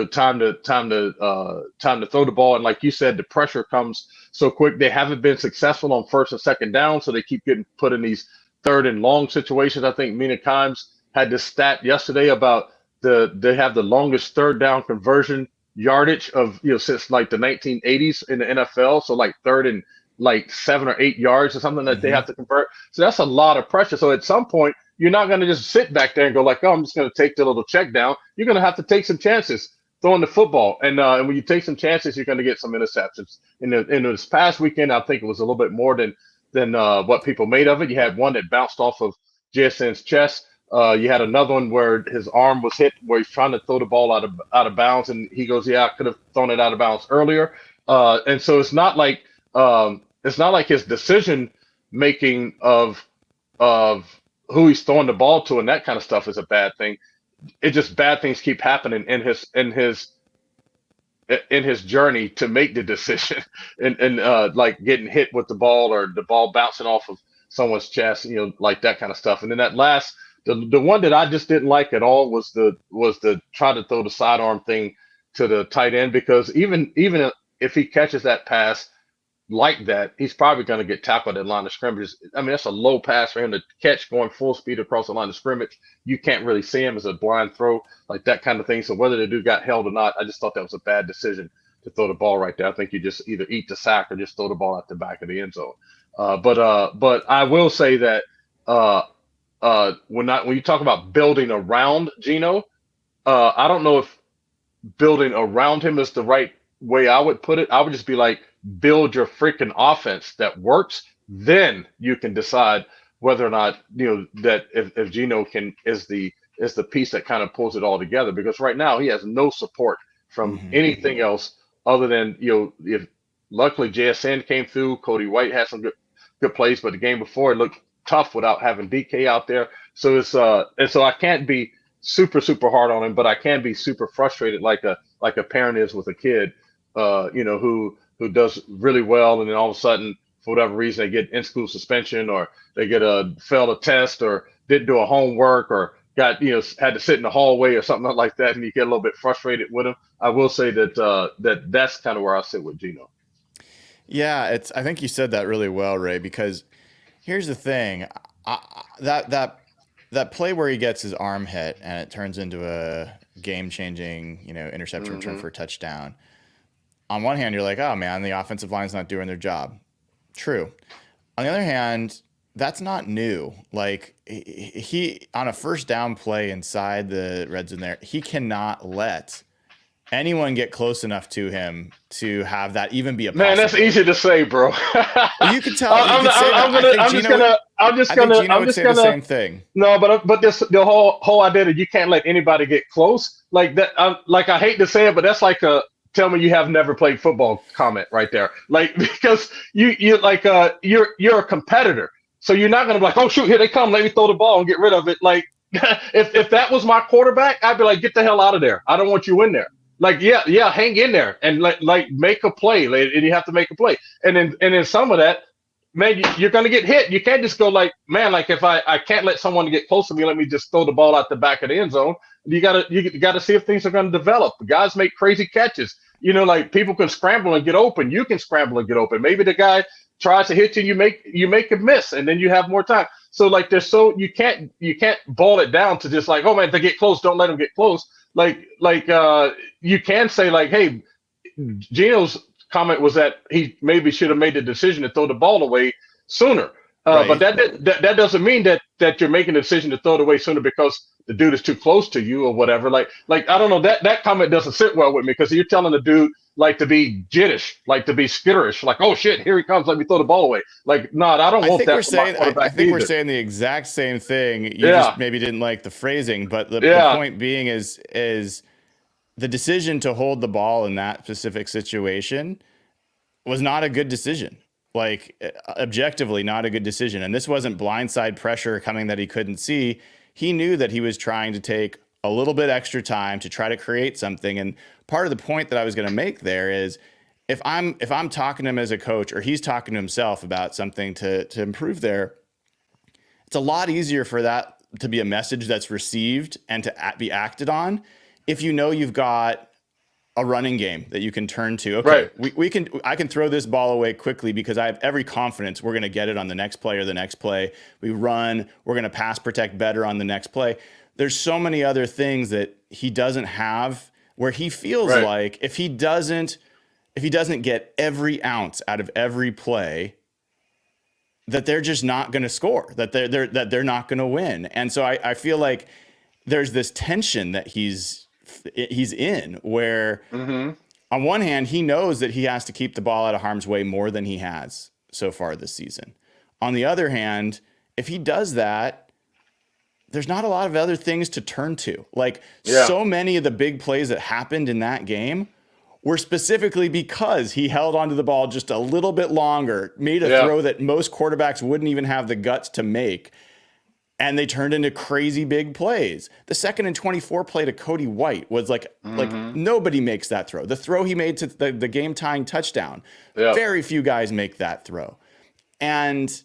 time to throw the ball. And like you said, the pressure comes so quick. They haven't been successful on first and second down, so they keep getting put in these third and long situations. I think Mina Kimes had this stat yesterday about they have the longest third down conversion yardage of since like the 1980s in the NFL. So like third and like 7 or 8 yards or something that they have to convert. So that's a lot of pressure. So at some point, you're not going to just sit back there and go like, oh, I'm just going to take the little check down. You're going to have to take some chances throwing the football. And when you take some chances, you're going to get some interceptions. In this past weekend, I think it was a little bit more than what people made of it. You had one that bounced off of JSN's chest. You had another one where his arm was hit, where he's trying to throw the ball out of bounds, and he goes, "Yeah, I could have thrown it out of bounds earlier." And so it's not like his decision making of who he's throwing the ball to and that kind of stuff is a bad thing. It just bad things keep happening in his journey to make the decision, and like getting hit with the ball or the ball bouncing off of someone's chest, like that kind of stuff. And then that last. The one that I just didn't like at all was the try to throw the sidearm thing to the tight end, because even if he catches that pass like that, he's probably going to get tackled at line of scrimmage. I mean, that's a low pass for him to catch going full speed across the line of scrimmage. You can't really see him as a blind throw, like that kind of thing. So whether the dude got held or not, I just thought that was a bad decision to throw the ball right there. I think you just either eat the sack or just throw the ball at the back of the end zone. But I will say that. When you talk about building around Geno, I don't know if building around him is the right way I would put it. I would just be like, build your freaking offense that works. Then you can decide whether or not that if Geno is the piece that kind of pulls it all together. Because right now he has no support from anything else other than if luckily JSN came through, Cody White had some good plays, but the game before it looked tough without having DK out there. So it's and so I can't be super hard on him, but I can be super frustrated like a parent is with a kid, who does really well, and then all of a sudden for whatever reason they get in-school suspension, or they failed a test, or didn't do a homework, or got had to sit in the hallway or something like that, and you get a little bit frustrated with him. I will say that that's kind of where I sit with Geno. Yeah, I think you said that really well, Ray, because here's the thing. That play where he gets his arm hit and it turns into a game-changing, interception return for a touchdown. On one hand, you're like, oh man, the offensive line's not doing their job. True. On the other hand, that's not new. Like he on a first down play inside the red zone there, he cannot let anyone get close enough to him to have that even be a possibility. Man, that's easy to say, bro. Well, you could tell. I'm just gonna say the same thing. No, but the whole idea that you can't let anybody get close, like that. I hate to say it, but that's like a tell me you have never played football comment right there. Like, because you're a competitor, so you're not gonna be like, oh shoot, here they come, let me throw the ball and get rid of it. Like, if that was my quarterback, I'd be like, get the hell out of there. I don't want you in there. Like, yeah, hang in there and make a play, and you have to make a play. And then some of that, man, you're gonna get hit. You can't just go like, man, like if I can't let someone get close to me, let me just throw the ball out the back of the end zone. You gotta see if things are gonna develop. Guys make crazy catches. Like people can scramble and get open. You can scramble and get open. Maybe the guy tries to hit you, you make a miss, and then you have more time. So like you can't boil it down to just like, oh man, if they get close, don't let them get close. You can say like, hey, Geno's comment was that he maybe should have made the decision to throw the ball away sooner. Right. But that doesn't mean that you're making a decision to throw it away sooner because the dude is too close to you or whatever. Like I don't know, that comment doesn't sit well with me, because you're telling the dude like to be jittish, like to be skitterish, like, oh shit, here he comes, let me throw the ball away. Like, no, I don't I want think we're that for my saying I quarterback think we're either. saying the exact same thing. You just Yeah, maybe didn't like the phrasing, but the yeah, point being is the decision to hold the ball in that specific situation was not a good decision. Like objectively, not a good decision. And this wasn't blindside pressure coming that he couldn't see. He knew that he was trying to take a little bit extra time to try to create something. And part of the point that I was going to make there is if I'm talking to him as a coach or he's talking to himself about something to improve there, it's a lot easier for that to be a message that's received and to be acted on if you know you've got a running game that you can turn to. Okay, right. I can throw this ball away quickly because I have every confidence we're going to get it on the next play or the next play. We run, we're going to pass protect better on the next play. There's so many other things that he doesn't have where he feels Right. like if he doesn't get every ounce out of every play, that they're just not going to score, that they're not going to win. And so I feel like there's this tension that he's in where Mm-hmm. on one hand, he knows that he has to keep the ball out of harm's way more than he has so far this season. On the other hand, if he does that, there's not a lot of other things to turn to. Like Yeah. so many of the big plays that happened in that game were specifically because he held onto the ball just a little bit longer, made a Yeah. throw that most quarterbacks wouldn't even have the guts to make. And they turned into crazy big plays. The 2nd and 24 play to Cody White was like nobody makes that throw. The throw he made to the game tying touchdown, Yeah. very few guys make that throw. And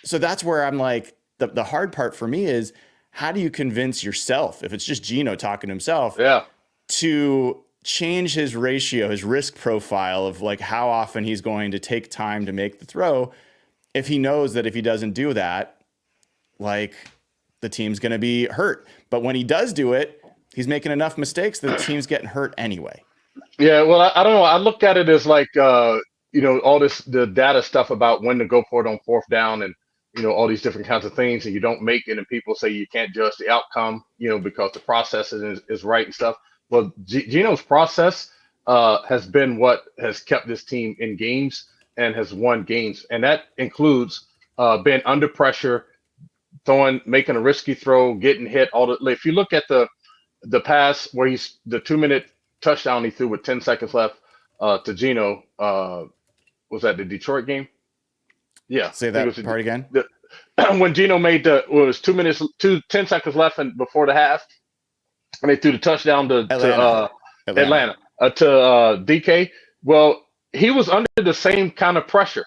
so that's where I'm like, the hard part for me is how do you convince yourself, if it's just Geno talking to himself, Yeah. to change his ratio, his risk profile of like how often he's going to take time to make the throw if he knows that if he doesn't do that, like the team's going to be hurt. But when he does do it, he's making enough mistakes that the team's getting hurt anyway. Yeah, well, I don't know. I look at it as like, all the data stuff about when to go for it on fourth down and, all these different kinds of things, and you don't make it, and people say you can't judge the outcome, because the process is right and stuff. Well, Geno's process has been what has kept this team in games and has won games, and that includes being under pressure, making a risky throw, getting hit. If you look at the pass where he's the 2-minute touchdown he threw with 10 seconds left to Geno, was that the Detroit game? Yeah, Say I think that it was part again. when Geno made it was 10 seconds left and before the half, and they threw the touchdown to Atlanta to DK. Well, he was under the same kind of pressure,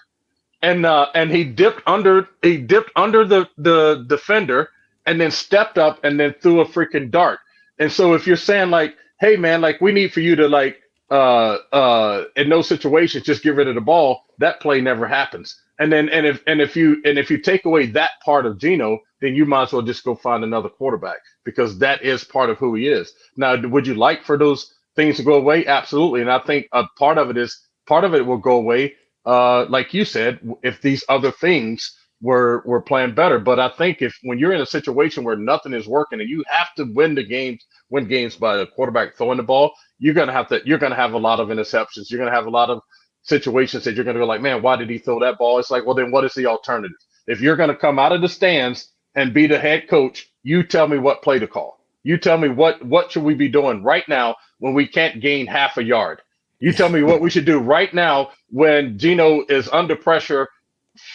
and he dipped under the defender and then stepped up and then threw a freaking dart. And so if you're saying like, hey man, like we need for you to like in those situations just get rid of the ball, that play never happens. And then if you take away that part of Geno, then you might as well just go find another quarterback because that is part of who he is. Now, would you like for those things to go away? Absolutely. And I think a part of it will go away. Like you said, if these other things were playing better. But I think when you're in a situation where nothing is working and you have to win games by the quarterback throwing the ball, you're gonna have a lot of interceptions. You're gonna have a lot of situations that you're gonna go like, man, why did he throw that ball? It's like, well, then what is the alternative? If you're gonna come out of the stands and be the head coach, you tell me what play to call. You tell me what should we be doing right now when we can't gain half a yard. You tell me what we should do right now when Geno is under pressure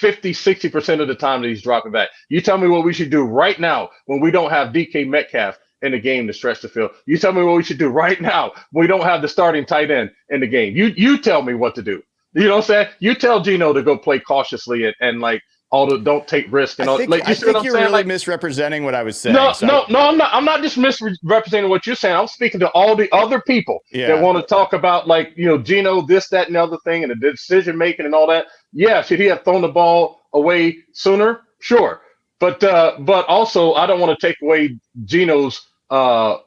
50-60% of the time that he's dropping back. You tell me what we should do right now when we don't have DK Metcalf in the game to stretch the field. You tell me what we should do right now when we don't have the starting tight end in the game. You tell me what to do. You know what I'm saying? You tell Geno to go play cautiously and like don't take risk and all. Like you see what I'm you're saying? really Like, misrepresenting what I was saying. no, So no, I'm not. I'm not just misrepresenting what you're saying. I'm speaking to all the other people that want to talk about like Geno, this, that, and the other thing, and the decision making and all that. Yeah, should he have thrown the ball away sooner? Sure, but also I don't want to take away Geno's freedom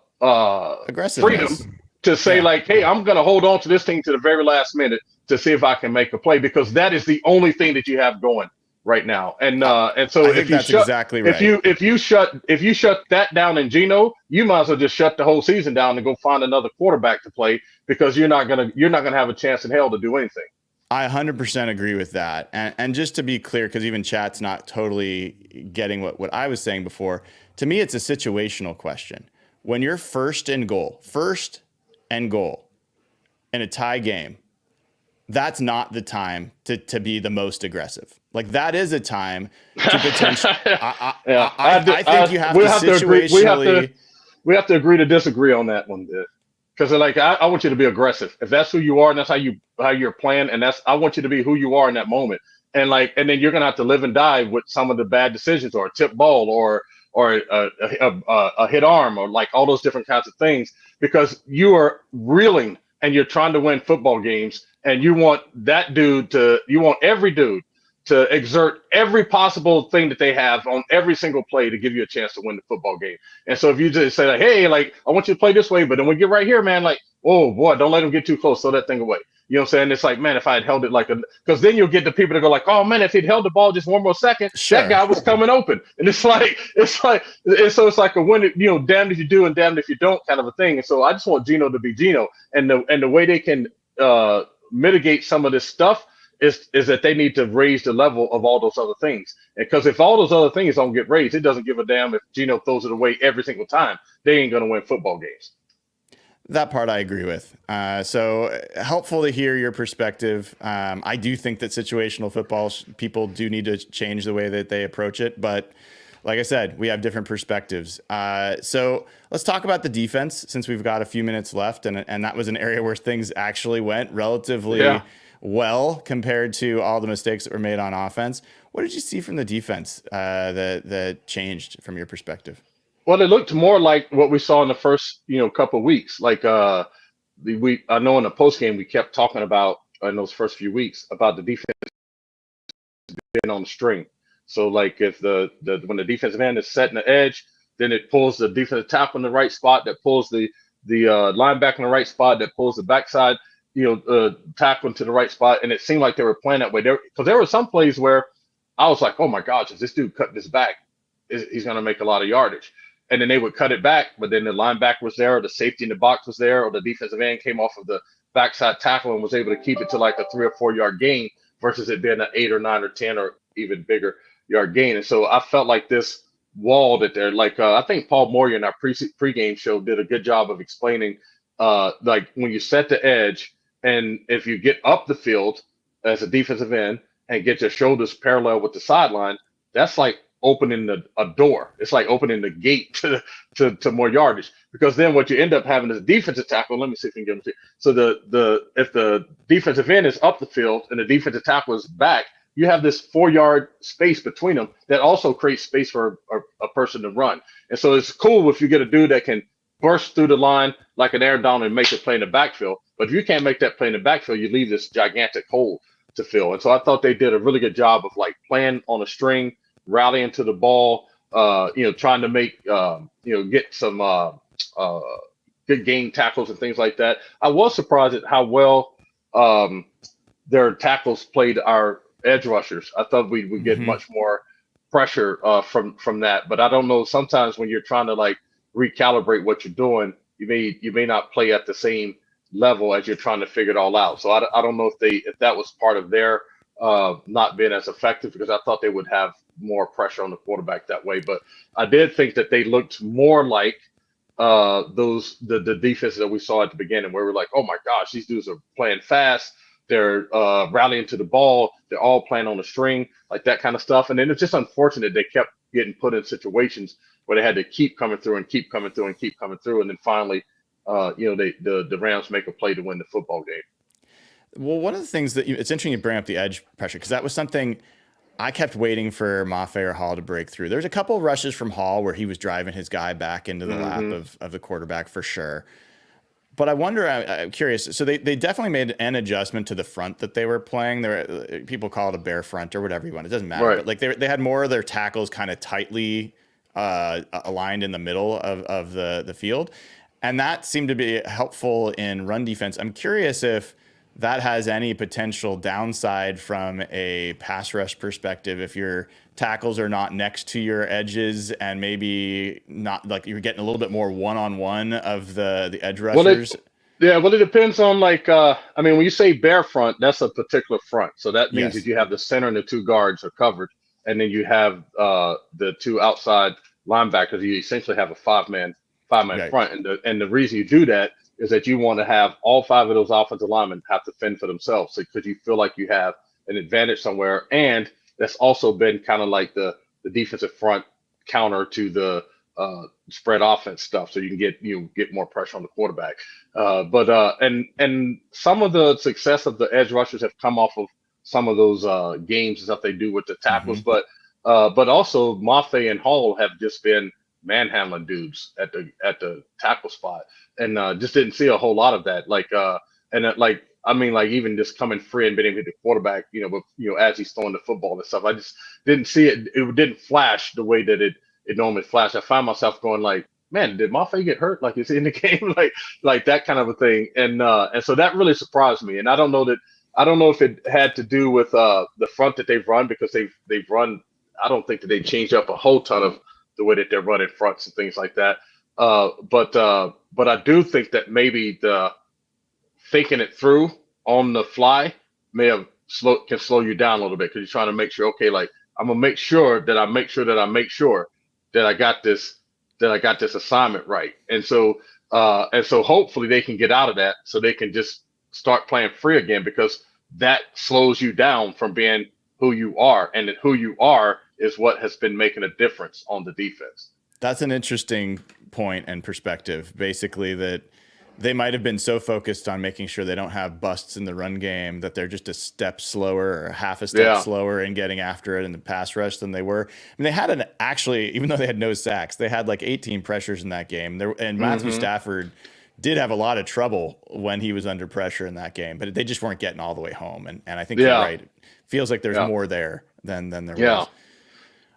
aggressiveness to say like, hey, I'm going to hold on to this thing to the very last minute to see if I can make a play because that is the only thing that you have going right now. I, And so I think that's exactly if right. you shut that down in Geno, you might as well just shut the whole season down and go find another quarterback to play because you're not gonna have a chance in hell to do anything. I 100% agree with that. And just to be clear, because even chat's not totally getting what I was saying before, to me, it's a situational question. When you're first and goal in a tie game, that's not the time to be the most aggressive. Like that is a time to potentially. Yeah, I think you have to we'll have to agree. situationally. We have to agree to disagree on that one, because like I want you to be aggressive. If that's who you are, and that's how you're playing, and that's I want you to be who you are in that moment. And then you're gonna have to live and die with some of the bad decisions, or a tip ball, or a hit arm, or like all those different kinds of things, because you are reeling and you're trying to win football games, and you want every dude to exert every possible thing that they have on every single play to give you a chance to win the football game. And so if you just say like, hey, like I want you to play this way, but then we get right here, man, like, oh boy, don't let them get too close, throw that thing away. You know what I'm saying? It's like, man, if I had held it because then you'll get the people to go like, oh man, if he'd held the ball just one more second, that Sure. guy was coming open. And and so it's like a win, damned if you do and damned if you don't kind of a thing. And so I just want Geno to be Geno, and the way they can mitigate some of this stuff is that they need to raise the level of all those other things. Because if all those other things don't get raised, it doesn't give a damn if Geno throws it away every single time. They ain't going to win football games. That part I agree with. So helpful to hear your perspective. I do think that situational football people do need to change the way that they approach it. But like I said, we have different perspectives. So let's talk about the defense since we've got a few minutes left. And that was an area where things actually went relatively well compared to all the mistakes that were made on offense. What did you see from the defense that changed from your perspective? Well, it looked more like what we saw in the first, couple of weeks. Like I know in the post game we kept talking about in those first few weeks about the defense being on the string. So like if the when the defensive end is setting the edge, then it pulls the defensive tackle in the right spot, that pulls the linebacker in the right spot, that pulls the backside, tackle into the right spot. And it seemed like they were playing that way. Because there were some plays where I was like, oh my gosh, if this dude cut this back, he's going to make a lot of yardage. And then they would cut it back, but then the linebacker was there, or the safety in the box was there, or the defensive end came off of the backside tackle and was able to keep it to like a 3 or 4 yard gain versus it being an 8 or 9 or 10 or even bigger yard gain. And so I felt like this wall that they're like, I think Paul Moyer in our pregame show did a good job of explaining, like when you set the edge and if you get up the field as a defensive end and get your shoulders parallel with the sideline, that's like opening a door. It's like opening the gate to more yardage, because then what you end up having is a defensive tackle. Let me see if we can get them. So if the defensive end is up the field and the defensive tackle is back, you have this 4 yard space between them that also creates space for a person to run. And so it's cool if you get a dude that can burst through the line like an Aaron Donald and make a play in the backfield. But if you can't make that play in the backfield, you leave this gigantic hole to fill. And so I thought they did a really good job of like playing on a string, rallying to the ball, trying to make, get some good game tackles and things like that. I was surprised at how well their tackles played our edge rushers. I thought we would get much more pressure from that. But I don't know. Sometimes when you're trying to like recalibrate what you're doing, you may not play at the same level as you're trying to figure it all out. So I don't know if that was part of their not being as effective, because I thought they would have more pressure on the quarterback that way. But I did think that they looked more like the defense that we saw at the beginning, where we're like, oh my gosh, these dudes are playing fast. They're rallying to the ball. They're all playing on the string, like that kind of stuff. And then it's just unfortunate they kept getting put in situations where they had to keep coming through and keep coming through and keep coming through. And then finally, the Rams make a play to win the football game. Well, one of the things it's interesting you bring up the edge pressure, because that was something I kept waiting for Mafe or Hall to break through. There's a couple of rushes from Hall where he was driving his guy back into the lap of the quarterback for sure. But I wonder, I'm curious. So they definitely made an adjustment to the front that they were playing. People call it a bear front or whatever you want. It doesn't matter. Right. But like they had more of their tackles kind of tightly aligned in the middle of the field. And that seemed to be helpful in run defense. I'm curious if that has any potential downside from a pass rush perspective. If your tackles are not next to your edges and maybe not like you're getting a little bit more one-on-one of the edge Well, rushers. it depends on like I mean, when you say bare front, that's a particular front. So that means that Yes. you have the center and the two guards are covered, and then you have the two outside linebackers. You essentially have a five man Right. front, and the reason you do that is that you want to have all five of those offensive linemen have to fend for themselves, because you feel like you have an advantage somewhere, and that's also been kind of like the defensive front counter to the spread offense stuff, so you can get more pressure on the quarterback. And some of the success of the edge rushers have come off of some of those games and stuff they do with the tackles, Hmm. but also Mafe and Hall have just been manhandling dudes at the tackle spot, and just didn't see a whole lot of that. Like I mean, like even just coming free and being able to hit the quarterback, but as he's throwing the football and stuff, I just didn't see it. It didn't flash the way that it normally flashed. I find myself going like, man, did Mafe get hurt? Like, is he in the game? Like that kind of a thing. And so that really surprised me. And I don't know if it had to do with the front that they've run, because they've run. I don't think that they changed up a whole ton of the way that they're running fronts and things like that. But I do think that maybe the thinking it through on the fly may have can slow you down a little bit, because you're trying to make sure, okay, like I'm gonna make sure that I make sure that I make sure that I got this assignment right. And so hopefully they can get out of that, so they can just start playing free again, because that slows you down from being who you are, and that who you are is what has been making a difference on the defense. That's an interesting point and perspective. Basically, that they might have been so focused on making sure they don't have busts in the run game that they're just a step slower or half a step Yeah. slower in getting after it in the pass rush than they were. I mean, they had even though they had no sacks, they had like 18 pressures in that game. And Matthew Hmm. Stafford did have a lot of trouble when he was under pressure in that game, but they just weren't getting all the way home. And I think you're Yeah. right. It feels like there's Yeah. more there than there Yeah. was.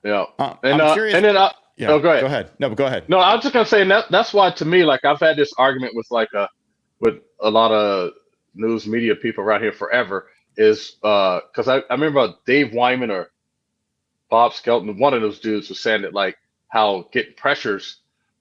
Yeah. I'm curious. And then Yeah, oh, go go ahead. ahead. No, but go ahead. No, I was just gonna say, and that's why, to me, like I've had this argument with with a lot of news media people around here forever, is because I remember Dave Wyman or Bob Skelton, one of those dudes, was saying that like how getting pressures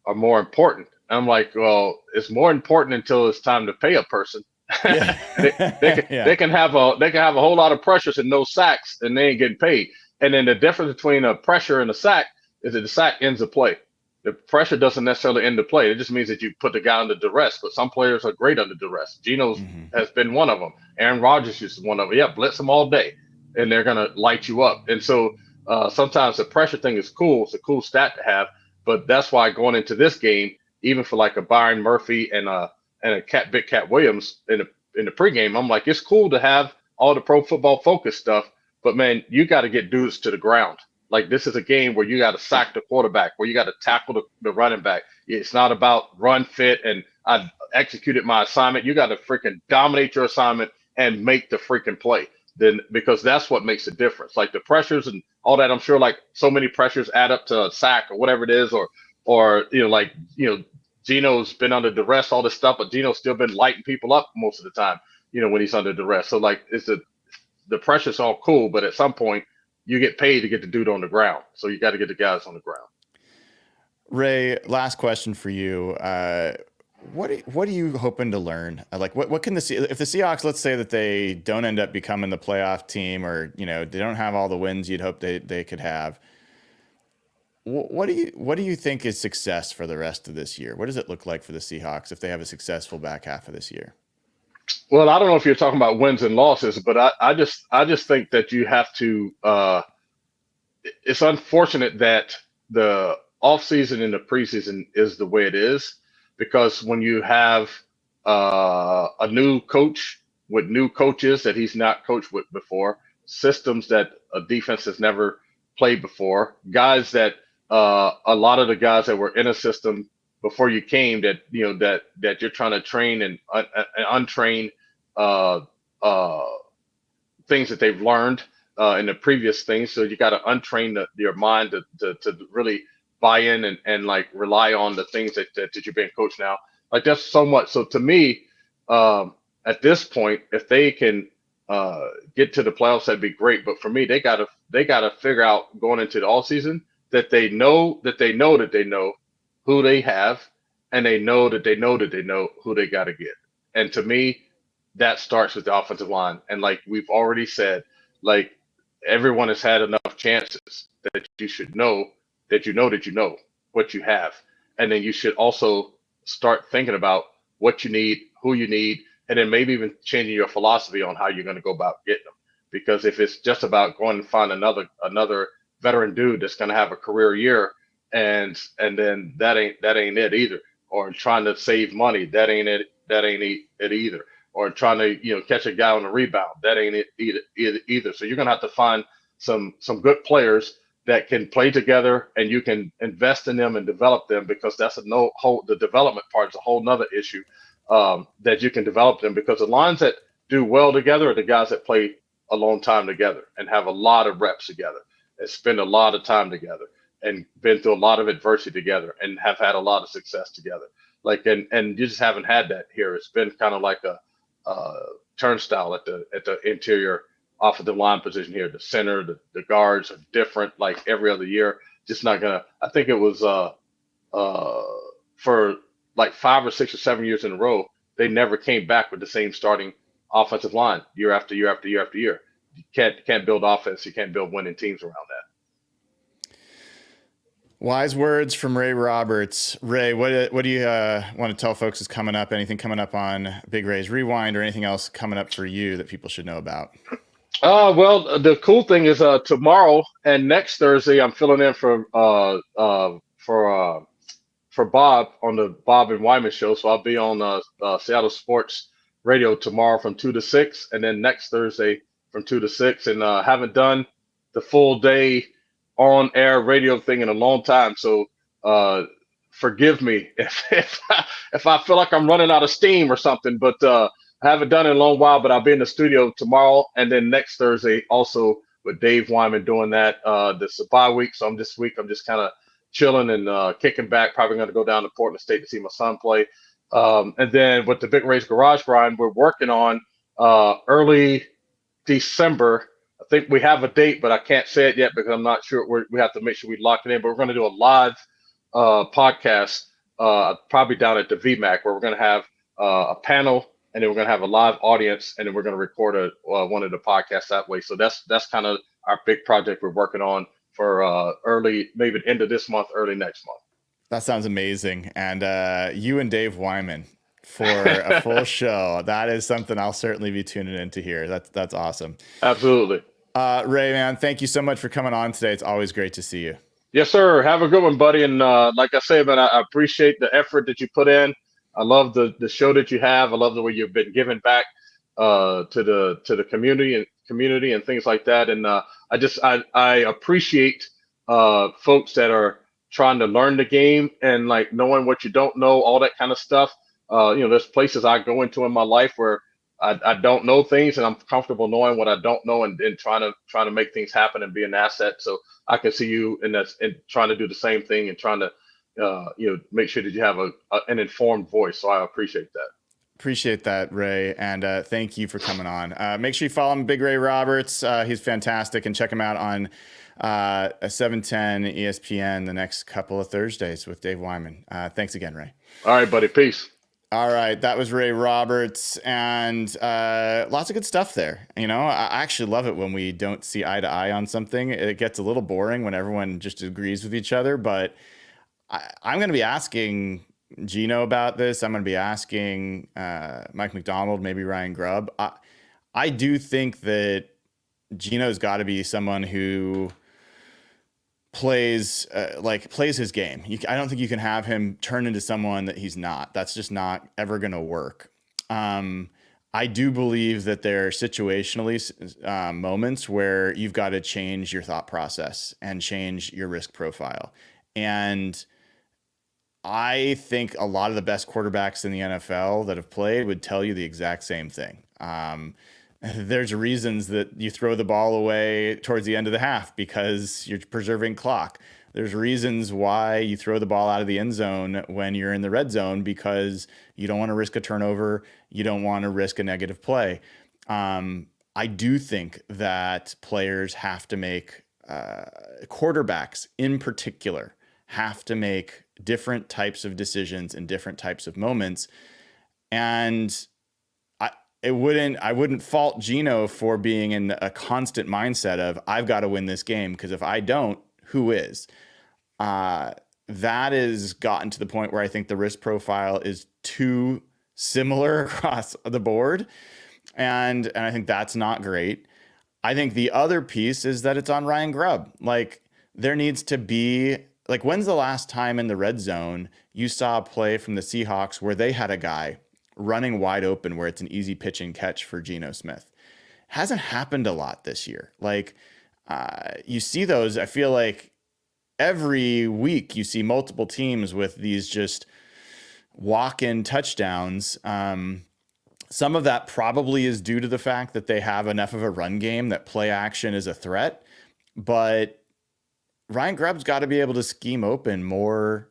are more important. And I'm like, well, it's more important until it's time to pay a person. Yeah. Yeah. They can have a whole lot of pressures and no sacks, and they ain't getting paid. And then the difference between a pressure and a sack is that the sack ends the play. The pressure doesn't necessarily end the play. It just means that you put the guy under duress. But some players are great under duress. Geno's Hmm. has been one of them. Aaron Rodgers is one of them. Yeah, blitz them all day, and they're gonna light you up. And so sometimes the pressure thing is cool. It's a cool stat to have. But that's why going into this game, even for like a Byron Murphy and a Big Cat Williams in the pregame, I'm like, it's cool to have all the pro football focus stuff, but man, you got to get dudes to the ground. Like, this is a game where you got to sack the quarterback, where you got to tackle the running back. It's not about run fit and I executed my assignment. You got to freaking dominate your assignment and make the freaking play. Then, because that's what makes a difference. Like the pressures and all that, I'm sure like so many pressures add up to a sack or whatever it is, or like Geno's been under duress, all this stuff, but Geno's still been lighting people up most of the time, when he's under duress. So like the pressure's all cool, but at some point you get paid to get the dude on the ground. So you got to get the guys on the ground. Ray, last question for you. What are you hoping to learn? Like, what can if the Seahawks, let's say that they don't end up becoming the playoff team, or they don't have all the wins you'd hope they could have. What do you think is success for the rest of this year? What does it look like for the Seahawks if they have a successful back half of this year? Well, I don't know if you're talking about wins and losses, but I just think that you have to. It's unfortunate that the offseason and the preseason is the way it is, because when you have a new coach with new coaches that he's not coached with before, systems that a defense has never played before, guys that a lot of the guys that were in a system before you came, that that you're trying to train and untrain uh, uh, things that they've learned in the previous things. So you got to untrain your mind to really buy in and like rely on the things that you're being coached now. Like, that's so much. So to me, um, at this point, if they can get to the playoffs, that'd be great. But for me, they gotta figure out going into the all season that they know who they have, and they know who they got to get. And to me, that starts with the offensive line. And like we've already said, like everyone has had enough chances that you should know that you know what you have, and then you should also start thinking about what you need, who you need, and then maybe even changing your philosophy on how you're going to go about getting them. Because if it's just about going and find another veteran dude that's going to have a career year, and then that ain't it either. Or trying to save money, that ain't it either. Or trying to catch a guy on the rebound, that ain't it either. So you're going to have to find some good players that can play together, and you can invest in them and develop them, because that's a no whole the development part is a whole nother issue, that you can develop them, because the lines that do well together are the guys that play a long time together and have a lot of reps together and spend a lot of time together and been through a lot of adversity together and have had a lot of success together. Like, and you just haven't had that here. It's been kind of like a turnstile at the interior offensive line position here. The center, the guards are different like every other year. Just not gonna. I think it was uh for like 5 or 6 or 7 years in a row, they never came back with the same starting offensive line year after year after year after year. You can't build offense. You can't build winning teams around that. Wise words from Ray Roberts. Ray, what do you want to tell folks is coming up? Anything coming up on Big Ray's Rewind, or anything else coming up for you that people should know about? Well, the cool thing is tomorrow and next Thursday, I'm filling in for Bob on the Bob and Wyman show. So I'll be on Seattle Sports Radio tomorrow from 2 to 6, and then next Thursday from 2 to 6. And haven't done the full day on air radio thing in a long time. So uh, forgive me if I feel like I'm running out of steam or something. But I haven't done it in a long while. But I'll be in the studio tomorrow and then next Thursday also with Dave Wyman doing that. This is a bye week, so this week I'm just kind of chilling and kicking back. Probably going to go down to Portland State to see my son play. And then with the Big Race Garage Grind, we're working on early December. I think we have a date, but I can't say it yet because I'm not sure. We have to make sure we lock it in. But we're going to do a live podcast, probably down at the VMAC, where we're going to have a panel, and then we're going to have a live audience, and then we're going to record one of the podcasts that way. So that's kind of our big project we're working on for early, maybe the end of this month, early next That sounds amazing. And you and Dave Wyman for a full show. That is something I'll certainly be tuning in to hear. That's awesome. Absolutely. Ray, man, thank you so much for coming on today. It's always great to see you. Yes, sir. Have a good one, buddy. And like I say, man, I appreciate the effort that you put in. I love the show that you have. I love the way you've been giving back to the community and things like that. And I appreciate folks that are trying to learn the game and like knowing what you don't know, all that kind of stuff. There's places I go into in my life where I don't know things, and I'm comfortable knowing what I don't know, and trying to make things happen and be an asset. So I can see you in that, and trying to do the same thing and trying to make sure that you have an informed voice. So I appreciate that. Appreciate that, Ray, and thank you for coming on. Make sure you follow him, Big Ray Roberts. He's fantastic, and check him out on 710 ESPN the next couple of Thursdays with Dave Wyman. Thanks again, Ray. All right, buddy. Peace. All right, that was Ray Roberts, and lots of good stuff there. I actually love it when we don't see eye to eye on something. It gets a little boring when everyone just agrees with each other, but I'm going to be asking Geno about this. I'm going to be asking Mike McDonald, maybe Ryan Grubb. I do think that Geno's got to be someone who plays his game. I don't think you can have him turn into someone that he's not. That's just not ever going to work. I do believe that there are situationally moments where you've got to change your thought process and change your risk profile. And I think a lot of the best quarterbacks in the NFL that have played would tell you the exact same thing. There's reasons that you throw the ball away towards the end of the half because you're preserving clock. There's reasons why you throw the ball out of the end zone when you're in the red zone, because you don't want to risk a turnover. You don't want to risk a negative play. I do think that players have to make, quarterbacks in particular, have to make different types of decisions in different types of moments. And I wouldn't fault Geno for being in a constant mindset of, I've got to win this game, because if I don't, who is? That has gotten to the point where I think the risk profile is too similar across the board. And I think that's not great. I think the other piece is that it's on Ryan Grubb. Like, there needs to be, like, when's the last time in the red zone you saw a play from the Seahawks where they had a guy running wide open where it's an easy pitch and catch for Geno Smith? Hasn't happened a lot this year. Like, you see those, I feel like every week you see multiple teams with these just walk-in touchdowns. Some of that probably is due to the fact that they have enough of a run game that play action is a threat. But Ryan Grubb's got to be able to scheme open more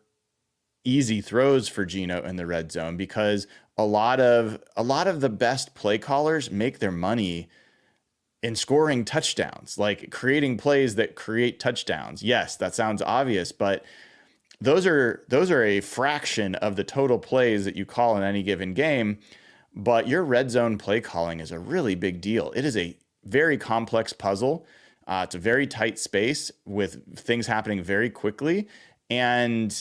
easy throws for Geno in the red zone, because a lot of the best play callers make their money in scoring touchdowns, like creating plays that create touchdowns. Yes, that sounds obvious, but those are a fraction of the total plays that you call in any given game. But your red zone play calling is a really big deal. It is a very complex puzzle. It's a very tight space with things happening very quickly. And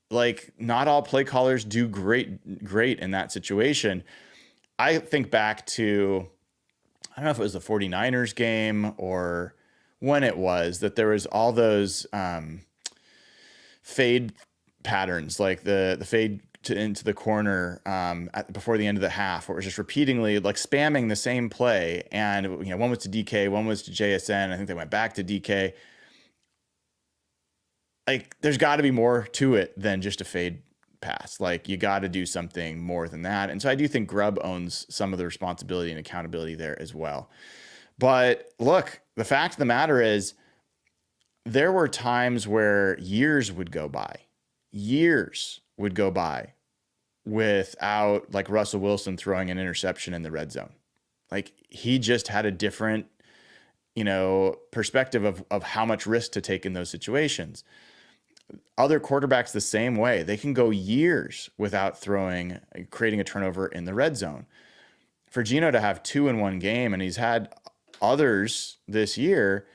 like, not all play callers do great in that situation. I think back to, I don't know if it was the 49ers game or when it was, that there was all those fade patterns, like the fade into the corner before the end of the half, where it was just repeatedly like spamming the same play. And, you know, one was to DK, one was to JSN. I think they went back to DK. Like, there's got to be more to it than just a fade pass. Like, you got to do something more than that. And so I do think Grubb owns some of the responsibility and accountability there as well. But look, the fact of the matter is, there were times where years would go by without, like, Russell Wilson throwing an interception in the red zone. Like, he just had a different, perspective of how much risk to take in those situations. Other quarterbacks the same way. They can go years without creating a turnover in the red zone. For Geno to have 2 in one game, and he's had others this year,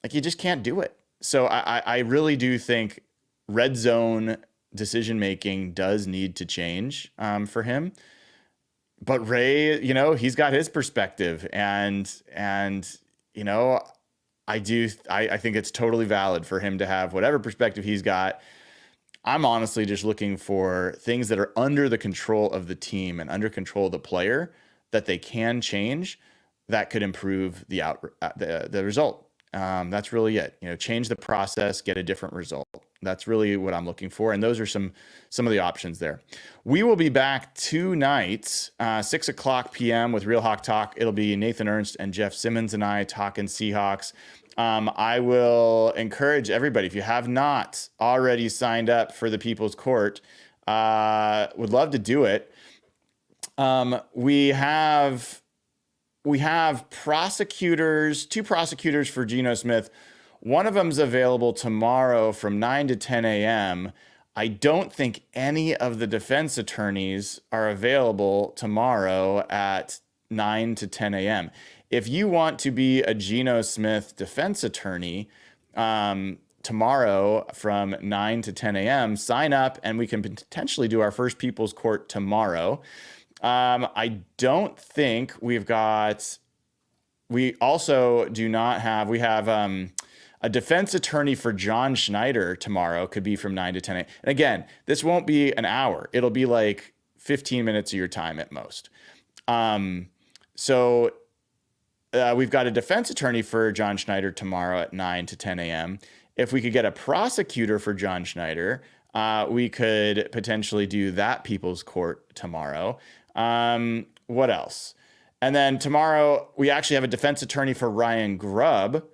like, you just can't do it. So I really do think red zone decision-making does need to change for him. But Ray, he's got his perspective, and I think it's totally valid for him to have whatever perspective he's got. I'm honestly just looking for things that are under the control of the team and under control of the player that they can change that could improve the result. That's really it. Change the process, get a different result. That's really what I'm looking for. And those are some of the options there. We will be back tonight, 6:00 p.m. with Real Hawk Talk. It'll be Nathan Ernst and Jeff Simmons and I talking Seahawks. I will encourage everybody, if you have not already signed up for the People's Court, would love to do it. We have prosecutors, 2 prosecutors for Geno Smith. One of them's available tomorrow from 9 to 10 a.m. I don't think any of the defense attorneys are available tomorrow at 9 to 10 a.m. If you want to be a Geno Smith defense attorney tomorrow from 9 to 10 a.m., sign up and we can potentially do our first People's Court tomorrow. I don't think we also do not have, we have a defense attorney for John Schneider tomorrow, could be from 9 to 10 a.m. And again, this won't be an hour. It'll be like 15 minutes of your time at most. So we've got a defense attorney for John Schneider tomorrow at 9 to 10 a.m. If we could get a prosecutor for John Schneider, we could potentially do that People's Court tomorrow. What else? And then tomorrow, we actually have a defense attorney for Ryan Grubb.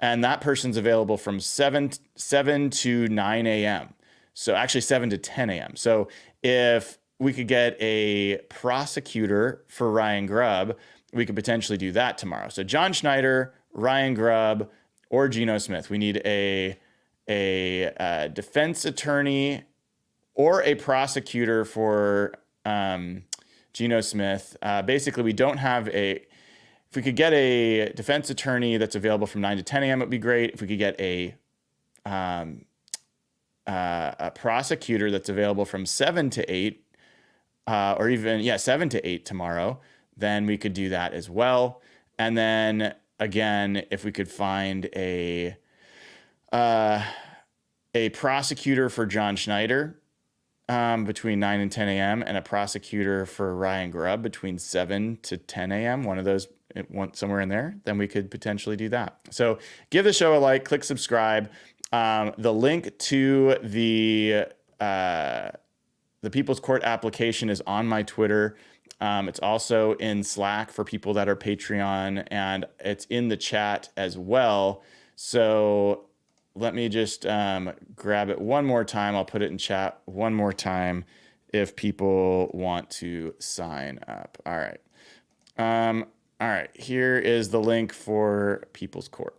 and that person's available from 7 to 9 a.m. So actually 7 to 10 a.m. So if we could get a prosecutor for Ryan Grubb, we could potentially do that tomorrow. So John Schneider, Ryan Grubb, or Geno Smith. We need a defense attorney or a prosecutor for Geno Smith. Basically, we don't have a. If we could get a defense attorney that's available from 9 to 10 a.m., it would be great. If we could get a prosecutor that's available from 7 to 8, or even 7 to 8 tomorrow, then we could do that as well. And then again, if we could find a prosecutor for John Schneider between 9 and 10 a.m. and a prosecutor for Ryan Grubb between 7 to 10 a.m., one of those, somewhere in there, then we could potentially do that. So give the show a like, click subscribe. The link to the People's Court application is on my Twitter. It's also in Slack for people that are Patreon, and it's in the chat as well. So let me just grab it one more time. I'll put it in chat one more time if people want to sign up. All right. All right. Here is the link for People's Court.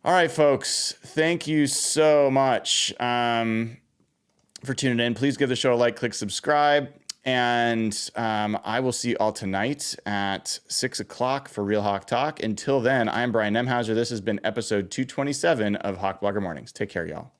All right, folks. Thank you so much for tuning in. Please give the show a like, click subscribe. And I will see you all tonight at 6 o'clock for Real Hawk Talk. Until then, I'm Brian Nemhauser. This has been episode 227 of Hawk Blogger Mornings. Take care, y'all.